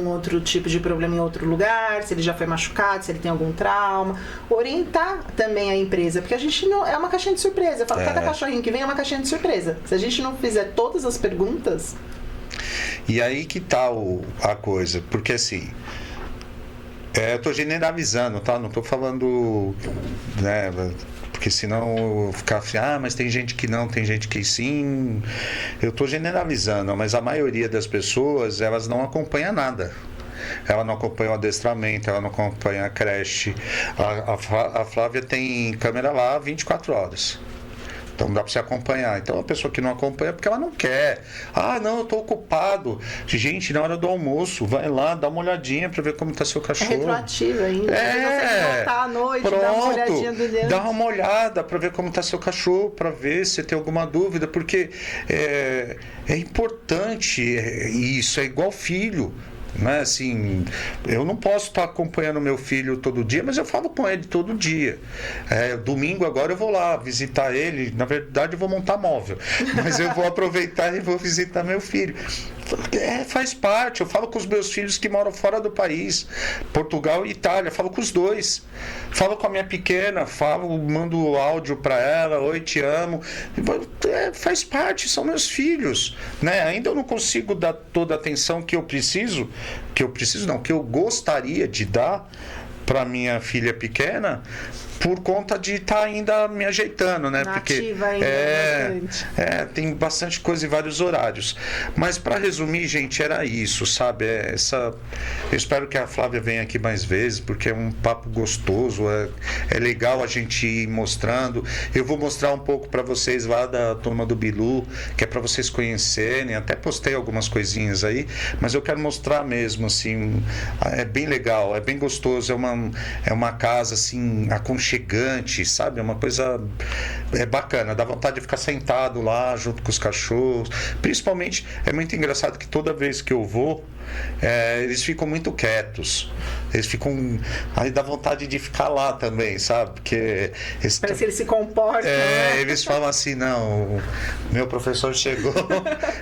outro tipo de problema em outro lugar, se ele já foi machucado, se ele tem algum trauma. Orientar também a empresa, porque a gente não... É uma caixinha de surpresa. Eu falo, cada cachorrinho que vem é uma caixinha de surpresa. Se a gente não fizer todas as perguntas... E aí que tá a coisa, porque assim, eu tô generalizando, tá? Não tô falando, né? Porque senão ficar assim, mas tem gente que não, tem gente que sim. Eu tô generalizando, mas a maioria das pessoas, elas não acompanham nada. Ela não acompanha o adestramento, ela não acompanha a creche. A Flávia tem câmera lá 24 horas. Então dá para você acompanhar. Então a pessoa que não acompanha é porque ela não quer. Não, eu estou ocupado. Gente, na hora do almoço, vai lá, dá uma olhadinha para ver como está seu cachorro. É retroativo ainda. Você voltar à noite, pronto, dá uma olhadinha do dedo. Dá uma olhada para ver como está seu cachorro, para ver se tem alguma dúvida, porque é importante isso, é igual filho. Né? Assim, eu não posso estar acompanhando meu filho todo dia, mas eu falo com ele todo dia. Domingo agora eu vou lá visitar ele. Na verdade eu vou montar móvel, mas eu vou aproveitar e vou visitar meu filho. Faz parte. Eu falo com os meus filhos que moram fora do país, Portugal e Itália, falo com os dois. Falo com a minha pequena, mando áudio para ela, oi, te amo. Faz parte, são meus filhos, né? Ainda eu não consigo dar toda a atenção que eu gostaria de dar para minha filha pequena, por conta de estar ainda me ajeitando, né? Nativa ainda, bastante. Tem bastante coisa em vários horários. Mas para resumir, gente, era isso, sabe? Eu espero que a Flávia venha aqui mais vezes, porque é um papo gostoso, é legal a gente ir mostrando. Eu vou mostrar um pouco para vocês lá da turma do Bilu, que é para vocês conhecerem. Até postei algumas coisinhas aí, mas eu quero mostrar mesmo, assim, é bem legal, é bem gostoso, é uma casa, assim, aconchegante, sabe? É uma coisa bacana, dá vontade de ficar sentado lá junto com os cachorros. Principalmente, é muito engraçado que toda vez que eu vou, eles ficam muito quietos. Eles ficam. Aí dá vontade de ficar lá também, sabe? Porque parece que eles se comportam. Né? Eles falam assim: não, meu professor chegou,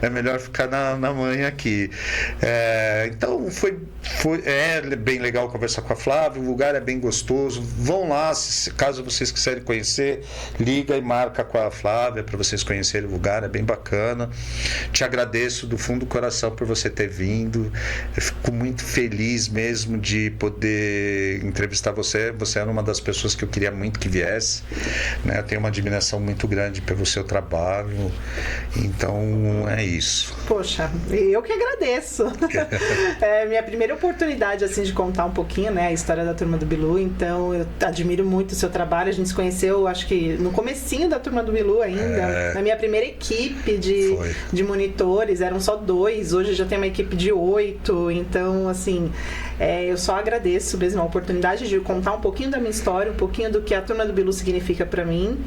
é melhor ficar na mãe aqui. Então foi bem legal conversar com a Flávia, o lugar é bem gostoso. Vão lá, caso vocês quiserem conhecer, liga e marca com a Flávia para vocês conhecerem o lugar, é bem bacana. Te agradeço do fundo do coração por você ter vindo. Eu fico muito feliz mesmo de poder entrevistar você. Você era uma das pessoas que eu queria muito que viesse, né? Eu tenho uma admiração muito grande pelo seu trabalho. Então é isso. Poxa, eu que agradeço. É minha primeira oportunidade assim de contar um pouquinho, né, a história da turma do Bilu. Então eu admiro muito o seu trabalho. A gente se conheceu, acho que no comecinho da turma do Bilu ainda, na minha primeira equipe de monitores. Eram só 2, hoje já tem uma equipe de 8. Então, assim, eu só agradeço mesmo a oportunidade de contar um pouquinho da minha história, um pouquinho do que a turma do Bilu significa pra mim.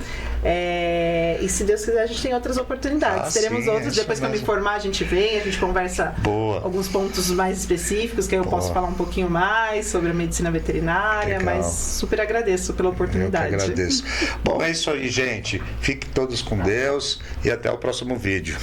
E se Deus quiser, a gente tem outras oportunidades. Teremos outros. Depois que eu me formar, a gente vem, a gente conversa alguns pontos mais específicos, que aí eu posso falar um pouquinho mais sobre a medicina veterinária. Legal. Mas super agradeço pela oportunidade. Eu que agradeço. Bom, é isso aí, gente. Fiquem todos com Deus e até o próximo vídeo.